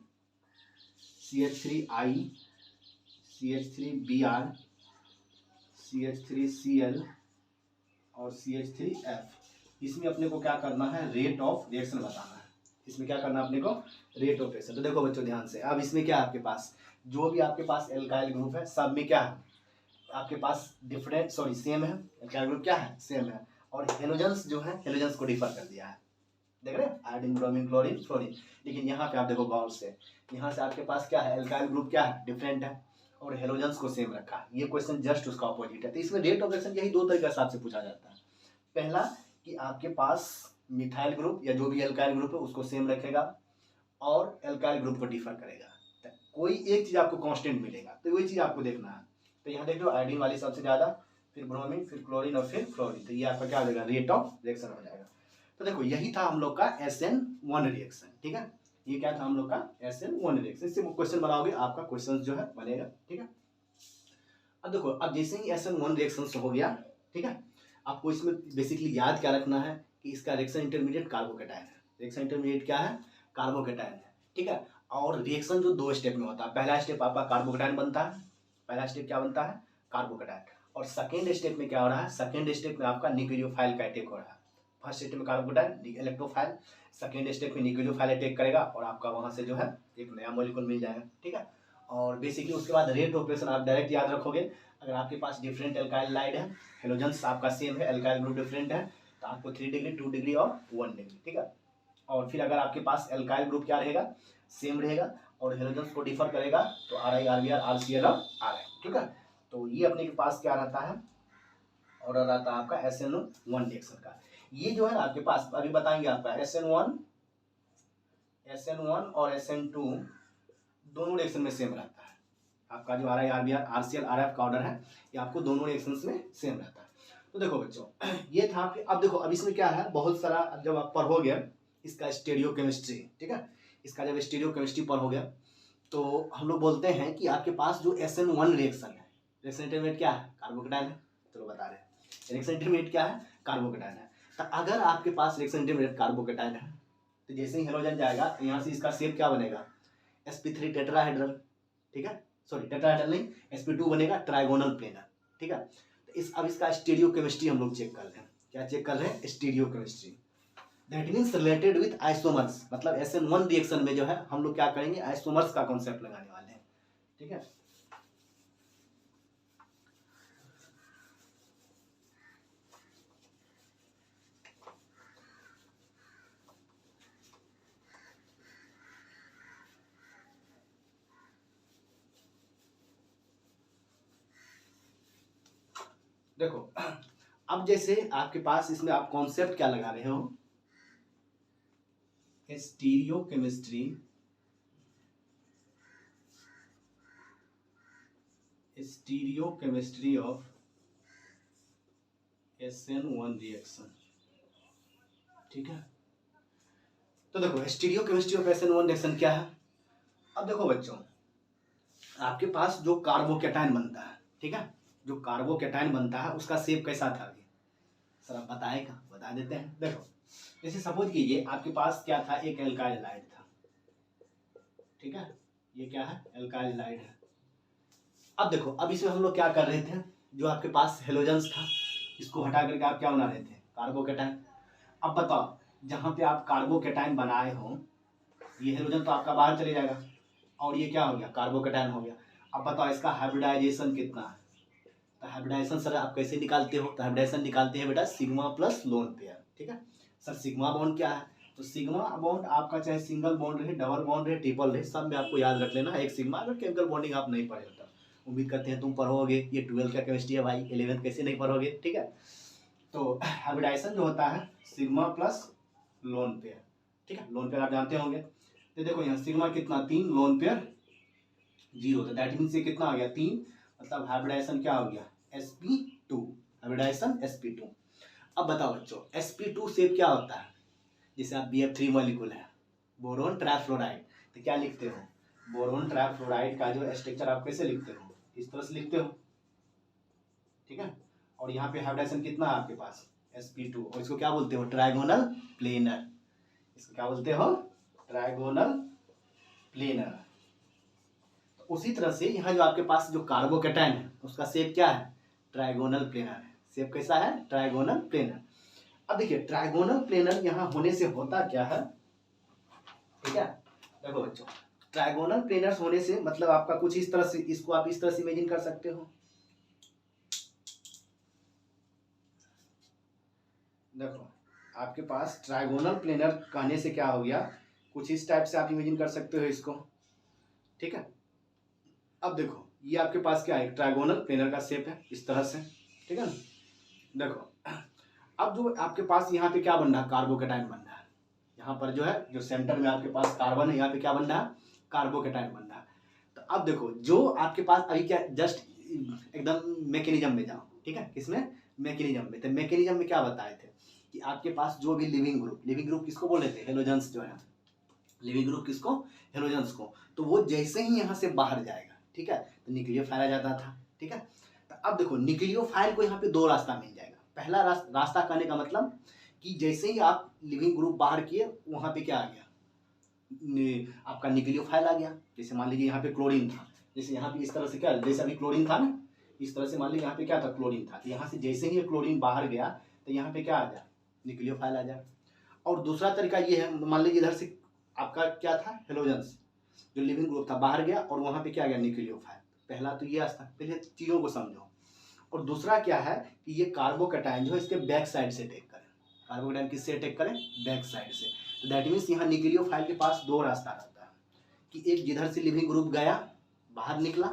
CH3Br, CH3Cl और CH3F। इसमें अपने को क्या करना है, रेट ऑफ रिएक्शन बताना है। इसमें क्या करना है अपने को, रेट ऑफ रिएक्शन। तो देखो बच्चों ध्यान से, अब इसमें क्या है आपके पास, जो भी आपके पास एल्काइल ग्रुप है सब में क्या है आपके पास डिफरेंट सेम है, एल्काइल ग्रुप क्या है, सेम है, और हेलोजेंस जो है हेलोजेंस को डिफर कर दिया है। देख रहे हैं आयोडीन ब्रोमीन क्लोरीन फ्लोरीन। लेकिन यहाँ पे आप देखो गौर से, यहाँ से आपके पास क्या है, एल्काइल ग्रुप क्या है, डिफरेंट है, और हेलोजेंस को सेम रखा। ये क्वेश्चन जस्ट उसका ऑपोजिट है। तो इसमें रेट ऑफ रिएक्शन यही दो तरीके के हिसाब से पूछा जाता है। पहला कि आपके पास मिथाइल ग्रुप या जो भी एल्काइल ग्रुप है उसको सेम रखेगा और एल्काइल ग्रुप को डिफर करेगा। तो कोई एक चीज़ आपको कांस्टेंट मिलेगा, तो वही चीज़ आपको देखना है। तो यहाँ देख लो आयोडीन वाली सबसे ज़्यादा, फिर ब्रोमीन, फिर क्लोरीन और फिर फ्लोरीन। तो ये आपका क्या हो जाएगा, रेट ऑफ रिएक्शन हो जाएगा। तो देखो यही था हम लोग का SN1 रिएक्शन। ठीक है, ये क्या था हम लोग का SN1 रिएक्शन। इससे क्वेश्चन बनाओगे आपका क्वेश्चन जो है बनेगा। ठीक है, अब देखो अब जैसे ही SN1 रिएक्शन हो गया, ठीक है, आपको इसमें बेसिकली याद क्या रखना है कि इसका रिएक्शन इंटरमीडिएट कार्बोकेटायन है। रिएक्शन इंटरमीडिएट क्या है, कार्बोकेटायन है। ठीक है, और रिएक्शन जो दो स्टेप में होता है, पहला स्टेप आपका कार्बोकेटायन बनता है, पहला स्टेप क्या बनता है, कार्बोकेटायन। और सेकेंड स्टेप में क्या हो रहा है, सेकेंड स्टेप में आपका न्यूक्लियोफाइल का अटैक हो रहा है। फर्स्ट स्टेप में कार्बोकेटायन इलेक्ट्रोफाइल, सेकेंड स्टेप में न्यूक्लियोफाइल अटैक करेगा और आपका वहां से जो है एक नया मॉलिक्यूल मिल जाएगा। ठीक है, और बेसिकली उसके बाद रेट ऑफ रिएक्शन आप डायरेक्ट याद रखोगे। अगर आपके पास डिफरेंट एल्काइल लाइड है, हेलोजेंस आपका सेम है, एल्काइल ग्रुप डिफरेंट है, तो आपको 3 डिग्री 2 डिग्री और 1 डिग्री। ठीक है, और फिर अगर आपके पास एल्काइल ग्रुप क्या रहेगा, सेम रहेगा और हेलोजेंस को डिफर करेगा तो RI RBr RCl और RI। ठीक है, तो ये अपने के पास क्या रहता है, ऑर्डर रहता है आपका SN1 रिएक्शन का। ये जो है ना आपके पास अभी बताएंगे आपका SN1 और SN2 दोनों रिएक्शन में सेम रहता है। आपका जो RI RBr RCl RF का ऑर्डर है ये आपको दोनों रिएक्शंस में सेम रहता है। तो देखो बच्चों ये था आपके। अब देखो अब इसमें क्या है, बहुत सारा जब आप पढ़ोगे इसका स्टीरियोकेमिस्ट्री। ठीक है, इसका जब स्टीरियोकेमिस्ट्री पढ़ोगे तो हम लोग बोलते हैं कि आपके पास जो SN1 रिएक्शन है, रिएक्शन इंटरमीडिएट क्या है, कार्बोकेटायन है। चलो बता रहे हैं, रिएक्शन इंटरमीडिएट क्या है, कार्बोकेटायन है। तो अगर आपके पास रिएक्शन इंटरमीडिएट कार्बोकेटायन है तो जैसे ही हेलोजन जाएगा तो यहाँ से इसका शेप क्या बनेगा, sp3 टेट्राहेड्रल। ठीक है, सॉरी टेट्राहेड्रल नहीं, sp2 बनेगा ट्राइगोनल प्लेनर। ठीक है, तो अब इसका स्टीरियोकेमिस्ट्री हम लोग चेक कर रहे हैं। क्या चेक कर रहे हैं, stereochemistry. That means related with isomers. मतलब SN1 रिएक्शन में जो है हम लोग क्या करेंगे, आइसोमर्स का कॉन्सेप्ट लगाने वाले हैं। ठीक है, देखो अब जैसे आपके पास इसमें आप कॉन्सेप्ट क्या लगा रहे हो, stereochemistry, stereochemistry of SN1 reaction. ठीक है, तो देखो स्टीरियोकेमिस्ट्री ऑफ SN1 रिएक्शन क्या है। अब देखो बच्चों आपके पास जो कार्बोकेटायन बनता है, ठीक है, जो कार्बोकेटायन बनता है उसका शेप कैसा था अभी सर आप बताएगा, बता देते हैं। देखो जैसे सपोज कीजिए आपके पास क्या था, एक एल्काइल लाइड था। ठीक है, ये क्या है, एल्काइल लाइड है। अब देखो अब इसमें हम लोग क्या कर रहे थे, जो आपके पास हेलोजेंस था इसको हटा करके आप क्या बना रहे थे, कार्बोकेटायन। अब बताओ जहाँ पे आप कार्बोकेटायन बनाए हो ये हेलोजन तो आपका बाहर चले जाएगा और ये क्या हो गया, कार्बोकेटायन हो गया। अब बताओ इसका हाइब्रिडाइजेशन कितना है, तो हाइब्रिडाइजेशन सर आप कैसे निकालते हो, तो हाइब्रिडाइजेशन निकालते हैं बेटा सिग्मा प्लस लोन पेयर। ठीक है, सर सिग्मा बॉन्ड क्या है, तो सिग्मा बॉन्ड आपका चाहे सिंगल बॉन्ड रहे, डबल बॉन्ड रहे, ट्रिपल रहे, सब में आपको याद रख लेना है एक सिग्मा। अगर केमिकल बॉन्डिंग आप नहीं पढ़े होता, उम्मीद करते हैं तुम पढ़ोगे, ये 12th का केमिस्ट्री है भाई, 11th कैसे नहीं पढ़ोगे। ठीक है, तो हाइब्रिडाइजेशन जो होता है सिग्मा प्लस लोन पेयर। ठीक है, लोन पेयर आप जानते होंगे। तो देखो यहाँ सिग्मा कितना 3, लोन पेयर 0, तो दैट मीन्स ये कितना आ गया 3, मतलब हाइब्रिडाइजेशन क्या हो गया sp2, हाइब्रिडाइजेशन sp2। अब बताओ बच्चों sp2 शेप क्या होता है, जैसे आप BF3 मॉलिक्यूल है बोरोन ट्राइफ्लोराइड, तो क्या लिखते हो, बोरोन ट्राइफ्लोराइड का जो स्ट्रक्चर आप कैसे लिखते हो, इस तरह से लिखते हो। ठीक है, और यहाँ पे हाइब्रिडाइजेशन कितना है आपके पास sp2, और इसको क्या बोलते हो, ट्राइगोनल प्लेनर। इसको क्या बोलते हो, ट्राइगोनल प्लेनर। तो उसी तरह से यहाँ जो आपके पास जो कार्बोकेटायन है उसका शेप क्या है, ट्राइगोनल प्लेनर है। शेप कैसा है, ट्राइगोनल प्लेनर। अब देखिए ट्राइगोनल प्लेनर यहाँ होने से होता क्या है, ठीक है, देखो बच्चों ट्राइगोनल प्लेनर होने से मतलब आपका कुछ इस तरह से, इसको आप इस तरह से इमेजिन कर सकते हो। देखो आपके पास ट्राइगोनल प्लेनर कहने से क्या हो गया, कुछ इस टाइप से आप इमेजिन कर सकते हो इसको। ठीक है, अब देखो ये आपके पास क्या है, ट्रायगोनल प्लेनर का शेप है इस तरह से, ठीक है ना। देखो अब जो आपके पास यहाँ पे क्या बन रहा है, कार्बोकेटाइन बन रहा है। यहाँ पर जो है, जो सेंटर में आपके पास कार्बन है, यहाँ पे क्या बन रहा है, कार्बोकेटाइन बन रहा है। तो अब देखो जो आपके पास अभी क्या, जस्ट एकदम मैकेनिज्म में जाओ, ठीक है, किसमें, मैकेनिज्म में। तो मैकेनिज्म में क्या बताए थे कि आपके पास जो भी लिविंग ग्रुप किसको बोले थे, हेलोजेंस जो है, लिविंग ग्रुप किसको, हेलोजेंस को। तो वो जैसे ही यहाँ से बाहर जाएगा, ठीक है, तो न्यूक्लियोफाइल आ जाता था, ठीक है। तो अब देखो न्यूक्लियोफाइल को यहाँ पे दो रास्ता मिल जाएगा। पहला रास्ता कहने का मतलब कि जैसे ही आप लिविंग ग्रुप बाहर किए, वहाँ पे क्या आ गया, आपका न्यूक्लियोफाइल आ गया। जैसे मान लीजिए यहाँ पे क्लोरीन था, जैसे यहाँ पे इस तरह से क्या, जैसे अभी क्लोरीन था ना, इस तरह से मान लीजिए यहाँ पे क्या था, क्लोरीन था। तो यहाँ से जैसे ही क्लोरीन बाहर गया, तो यहाँ पे क्या आ जाए, न्यूक्लियोफाइल आ जाए। और दूसरा तरीका ये है, मान लीजिए इधर से आपका क्या था, हेलोजेंस जो लिविंग ग्रुप था बाहर गया, और वहाँ पे क्या आ गया, न्यूक्लियोफाइल। पहला तो ये रास्ता, पहले चीज़ों को समझो। और दूसरा क्या है कि ये कार्बोकेटाइन जो है इसके बैक साइड से अटैक करें। कार्बोकेटाइन किससे अटैक करें, बैक साइड से। तो दैट मीन्स यहाँ न्यूक्लियोफाइल के पास दो रास्ता रहता है कि एक जिधर से लिविंग ग्रुप गया बाहर निकला,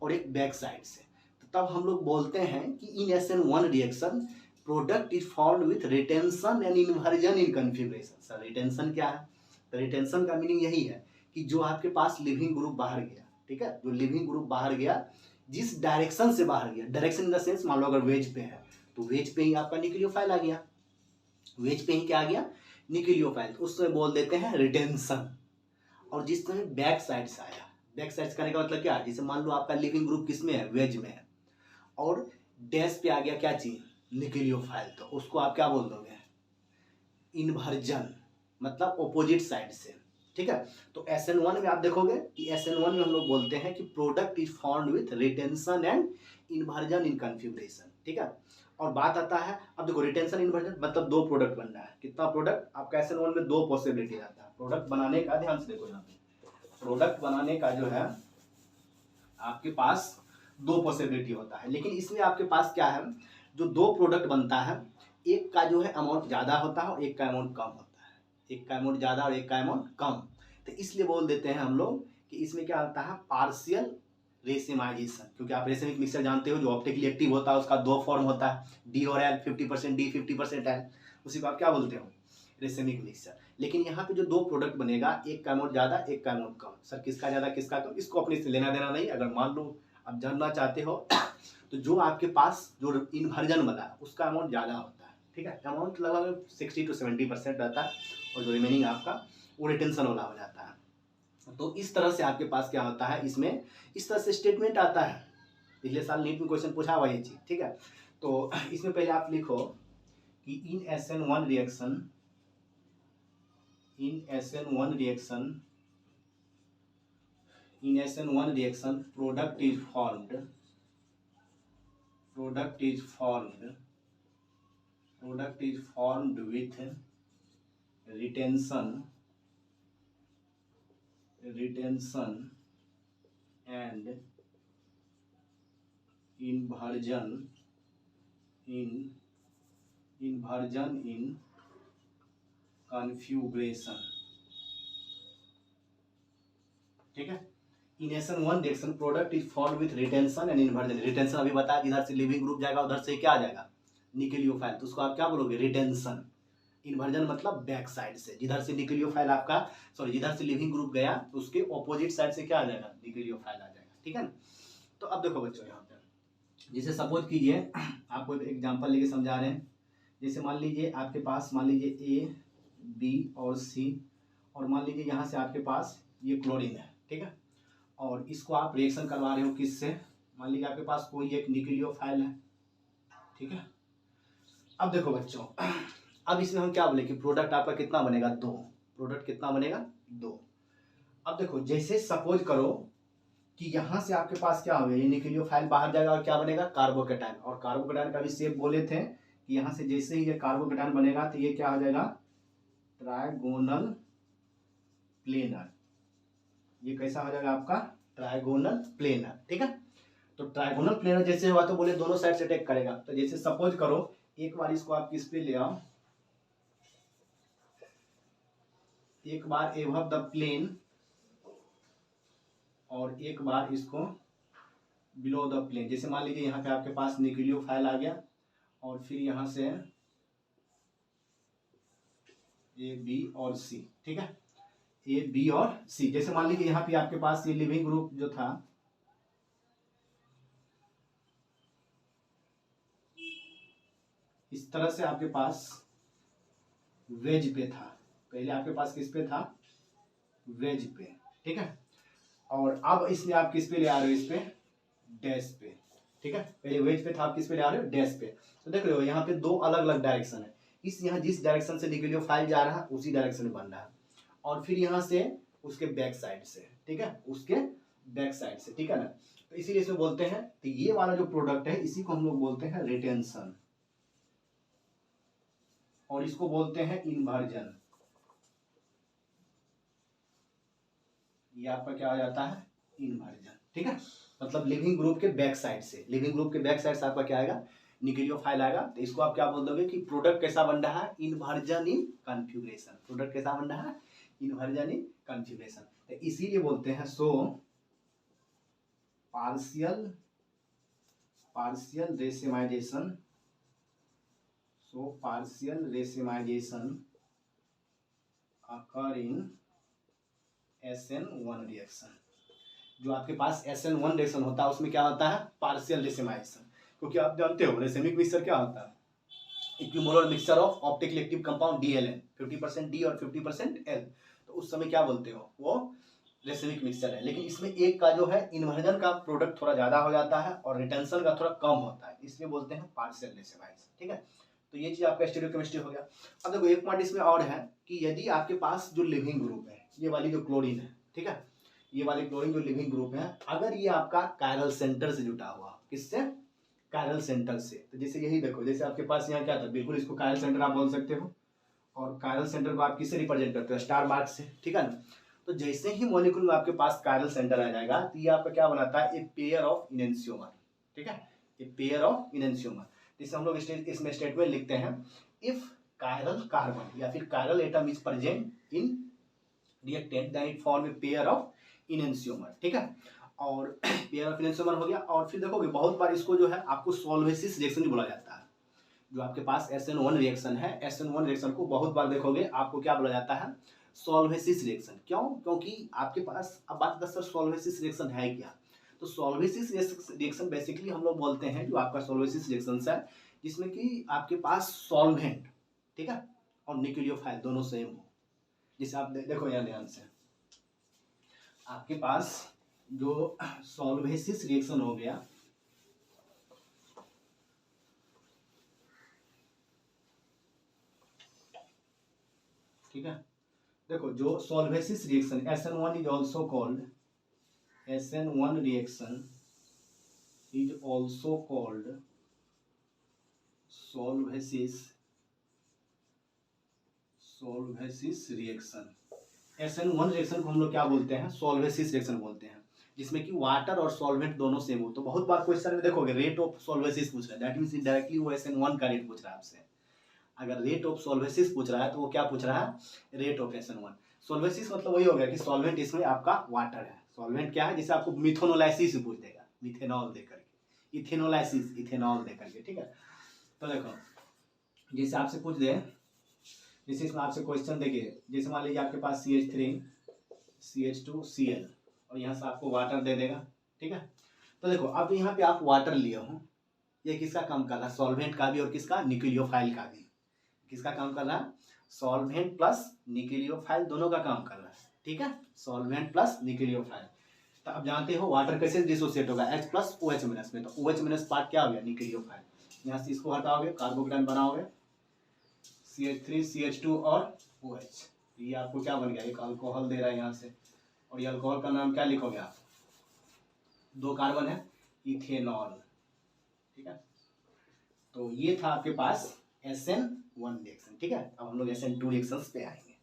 और एक बैक साइड से। तो तब हम लोग बोलते हैं कि इन SN1 reaction product is formed with retention and inversion in configuration. Sir retention क्या है, तो रिटेंशन का मीनिंग यही है कि जो आपके पास लिविंग ग्रुप बाहर गया, ठीक है, जो लिविंग ग्रुप बाहर गया, जिस डायरेक्शन से बाहर गया, डायरेक्शन इन द सेंस मान लो अगर वेज पे है, तो वेज पे ही आपका न्यूक्लियोफाइल आ गया, वेज पे ही क्या आ गया, न्यूक्लियोफाइल, तो उसमें बोल देते हैं रिटेंशन। और जिस तरह बैक साइड से आया, बैक साइड करने का मतलब क्या है, जैसे मान लो आपका लिविंग ग्रुप किस में है, वेज में है, और डैश पे आ गया क्या चीज, न्यूक्लियोफाइल, तो उसको आप क्या बोल दोगे, इन्वर्जन, मतलब ऑपोजिट साइड से, ठीक है। तो SN1 में आप देखोगे कि SN1 में हम लोग बोलते हैं कि product is formed with retention and inversion in configuration, ठीक है। और बात आता है, अब देखो रिटेंशन इन्वर्जन मतलब दो प्रोडक्ट बन रहा है, कितना प्रोडक्ट, आपका SN1 में दो पॉसिबिलिटी रहता है प्रोडक्ट बनाने का। ध्यान से देखो, यहाँ पे प्रोडक्ट बनाने का जो है आपके पास दो पॉसिबिलिटी होता है, लेकिन इसमें आपके पास क्या है, जो दो प्रोडक्ट बनता है, एक का जो है अमाउंट ज़्यादा होता है और एक का अमाउंट कम होता है, एक का अमाउंट ज़्यादा और एक का अमाउंट कम। तो इसलिए बोल देते हैं हम लोग कि इसमें क्या होता है, पार्शियल रेसिमाइजेशन। क्योंकि आप रेसिमिक मिक्सचर जानते हो, जो ऑप्टिकली एक्टिव होता है उसका दो फॉर्म होता है, डी और एल, 50% डी 50% एल, उसी को आप क्या बोलते हो, रेसिमिक मिक्सचर। लेकिन यहाँ पे जो दो प्रोडक्ट बनेगा, एक का अमाउंट ज़्यादा एक का अमाउंट कम। सर किसका ज़्यादा किसका कम, इसको अपने से लेना देना नहीं। अगर मान लो आप जानना चाहते हो तो जो आपके पास जो इन्वर्जन वाला है उसका अमाउंट ज़्यादा होता है, ठीक है, अमाउंट लगभग 60 to 70% रहता है, और जो रिमेनिंग आपका वो रिटेंशन वाला हो जाता है। तो इस तरह से आपके पास क्या होता है, इसमें इस तरह से स्टेटमेंट आता है। पिछले साल नीट में क्वेश्चन पूछा हुआ ये चीज़, ठीक है। तो इसमें पहले आप लिखो कि इन SN1 reaction, in SN1 reaction product is formed with retention and inversion in configuration, ठीक है। इन SN1 reaction product is formed with retention and inversion. Retention अभी बताया, जिधर से लिविंग ग्रुप जाएगा उधर से क्या आ जाएगा, न्यूक्लियोफाइल, तो उसको आप क्या बोलोगे, रिटेंशन। इन्वर्जन मतलब बैक साइड से, जिधर से न्यूक्लियोफाइल आपका, सॉरी जिधर से लिविंग ग्रुप गया तो उसके ऑपोजिट साइड से क्या आ जाएगा, न्यूक्लियोफाइल आ जाएगा, ठीक है ना। तो अब देखो बच्चों, यहाँ पे जैसे सपोज कीजिए, आपको एक एग्जांपल लेके समझा रहे हैं। जैसे मान लीजिए आपके पास, मान लीजिए A, B और C, और मान लीजिए यहाँ से आपके पास ये क्लोरीन है, ठीक है, और इसको आप रिएक्शन करवा रहे हो किससे, मान लीजिए आपके पास कोई एक न्यूक्लियोफाइल है, ठीक है। अब देखो बच्चों, अब इसमें हम क्या बोले कि प्रोडक्ट आपका कितना बनेगा, दो, प्रोडक्ट कितना बनेगा, दो। अब देखो जैसे सपोज करो कि यहाँ से आपके पास क्या हो गया, ये न्यूक्लियोफाइल बाहर जाएगा और क्या बनेगा, कार्बोकेटाइन। और कार्बोकेटाइन का भी शेप बोले थे कि यहाँ से जैसे ही ये कार्बोकेटाइन बनेगा तो ये क्या हो जाएगा, ट्राइगोनल प्लेनर। ये कैसा हो जाएगा आपका, ट्राइगोनल प्लेनर, ठीक है। तो ट्राइगोनल प्लेनर जैसे हुआ तो बोले दोनों साइड से अटैक करेगा। तो जैसे सपोज करो, एक बार इसको आप किस पे ले आओ, एक बार एबव द प्लेन और एक बार इसको बिलो द प्लेन। जैसे मान लीजिए यहाँ पे आपके पास न्यूक्लियोफाइल आ गया और फिर यहाँ से ए बी और सी, ठीक है, ए बी और सी। जैसे मान लीजिए यहाँ पे आपके पास ये लिविंग ग्रुप जो था इस तरह से आपके पास वेज पे था, पहले आपके पास किस पे था, वेज पे, ठीक है, और अब इसमें आप किस पे ले आ रहे हो, इस पे डैश पे, ठीक है, पहले वेज पे था, आप किस पे ले आ रहे हो, डैश पे। तो देख रहे हो यहाँ पे दो अलग अलग डायरेक्शन है, इस यहाँ जिस डायरेक्शन से न्यूक्लियोफाइल जा रहा है उसी डायरेक्शन में बन रहा है, और फिर यहाँ से उसके बैक साइड से, ठीक है, उसके बैक साइड से, ठीक है ना। तो इसीलिए इसमें बोलते हैं, तो ये वाला जो प्रोडक्ट है इसी को हम लोग बोलते हैं रिटेंशन, और इसको बोलते हैं इन्वर्जन। ये आपका क्या आ जाता है, इन्वर्जन, ठीक है, मतलब लिविंग ग्रुप के बैक साइड से, लिविंग ग्रुप के बैक साइड से आपका क्या आएगा, न्यूक्लियोफाइल आएगा। तो इसको आप क्या बोल दोगे कि प्रोडक्ट कैसा बन रहा है, इन्वर्जन इन कॉन्फ़िगरेशन, प्रोडक्ट कैसा बन रहा है, इन्वर्जन इन कॉन्फ़िगरेशन। तो इसीलिए बोलते हैं so partial racemisation, so partial racemisation occur in SN1 reaction. जो आपके पास SN1 रिएक्शन होता है उसमें क्या होता है, पार्शियल रेसिमाइजेशन, क्योंकि आप जानते हो रेसिमिक मिक्सचर क्या होता है, equimolar mixture of optically active compound DLN, 50% D और 50% L। तो उस समय क्या बोलते हो, वो रेसिमिक मिक्सचर है। लेकिन इसमें एक का जो है इन्वर्जन का प्रोडक्ट थोड़ा ज्यादा हो जाता है और रिटेंशन का थोड़ा कम होता है, इसलिए बोलते हैं पार्शियल रेसिमाइजेशन, ठीक है। तो ये चीज आपका स्टीरियोकेमिस्ट्री हो गया। अब देखो एक पॉइंट इसमें और है कि यदि आपके पास जो लिविंग ग्रुप है, ये वाली जो क्लोरीन है, ठीक है, ये वाली क्लोरीन जो लिविंग ग्रुप है, अगर ये आपका कायरल सेंटर से जुटा हुआ, किससे, कायरल सेंटर से, तो जैसे यही देखो, जैसे आपके पास यहाँ क्या था, बिल्कुल इसको कायरल सेंटर आप बोल सकते हो, और कायरल सेंटर को आप किससे रिप्रेजेंट करते हो, स्टार मार्क से, ठीक है ना। तो जैसे ही मॉलिक्यूल में आपके पास कायरल सेंटर आ जाएगा तो ये आपका क्या बनाता है, ए पेयर ऑफ इनेंशियोमर, ठीक है, ए पेयर ऑफ इनेंशियोमर। जिसे हम लोग इसमें स्टेटमेंट लिखते हैं, इफ कायरल कार्बन या फिर chiral atom is present in reactant then it form a pair of enantiomer, ठीक है, और पेयर ऑफ इनेंशियोमर हो गया। और फिर देखोगे बहुत बार इसको जो है आपको सोल्वेसिस रिएक्शन भी बोला जाता है। जो आपके पास SN1 रिएक्शन है, SN1 रिएक्शन को बहुत बार देखोगे आपको क्या बोला जाता है, सोल्वेसिस रिएक्शन। क्यों, क्योंकि आपके पास, अब बात सर सोल्वेसिस रिएक्शन है क्या, तो सोल्वेसिस रिएक्शन बेसिकली हम लोग बोलते हैं जो आपका सोल्वेसिस रिएक्शन है जिसमें कि आपके पास सॉल्वेंट, ठीक है, और न्यूक्लियोफाइल दोनों सेम हो। जैसे आप देखो यहाँ ध्यान से, आपके पास जो सोल्वेसिस रिएक्शन हो गया, ठीक है, देखो जो solvolysis reaction SN1 is also called, SN1 reaction is also called solvolysis reaction. SN1 reaction को हम लोग क्या बोलते हैं, सोल्वेसिस रिएक्शन बोलते हैं, जिसमें कि वाटर और सॉल्वेंट दोनों सेम हो। तो बहुत बार क्वेश्चन में देखोगे रेट ऑफ सोल्वेसिस पूछ रहा है, दैट मींस डायरेक्टली वो SN1 का रेट पूछ रहा है आपसे। अगर रेट ऑफ सोल्वेसिस पूछ रहा है तो वो क्या पूछ रहा है, रेट ऑफ SN1। सोल्वेसिस मतलब वही हो गया कि सॉल्वेंट इसमें आपका वाटर है, सॉल्वेंट क्या है, जिसे आपको मिथोनोलाइसिस पूछ देगा, मिथेनॉल दे करके, इथेनोलाइसिस इथेनॉल दे करके, ठीक है। तो देखो जैसे आपसे पूछ दे, जैसे इसमें आपसे क्वेश्चन देखिए, जैसे मान लीजिए आपके पास CH3 CH2 Cl और यहाँ से आपको वाटर दे देगा, ठीक है। तो देखो अब यहाँ पे आप वाटर लिए हो, ये किसका काम कर रहा है, सॉल्वेंट का भी और किसका, न्यूक्लियोफाइल का भी। किसका काम कर रहा है, सॉल्वेंट प्लस न्यूक्लियोफाइल दोनों का काम कर रहा है, ठीक है, सॉल्वेंट प्लस न्यूक्लियोफाइल। तो अब जानते हो वाटर कैसे डिसोसिएट होगा, H प्लस OH माइनस में, तो OH माइनस पार्ट क्या हो गया, न्यूक्लियोफाइल। यहाँ से इसको हटाओगे, कार्बोकेटाइन बनाओगे, CH3 CH2 और OH, ये आपको क्या बन गया, एक अल्कोहल दे रहा है यहाँ से, और ये अल्कोहल का नाम क्या लिखोगे आप, 2 कार्बन है, इथेनॉल, ठीक है। तो ये था आपके पास SN1 रिएक्शन, ठीक है। अब हम लोग SN2 रिएक्शंस पे आएंगे।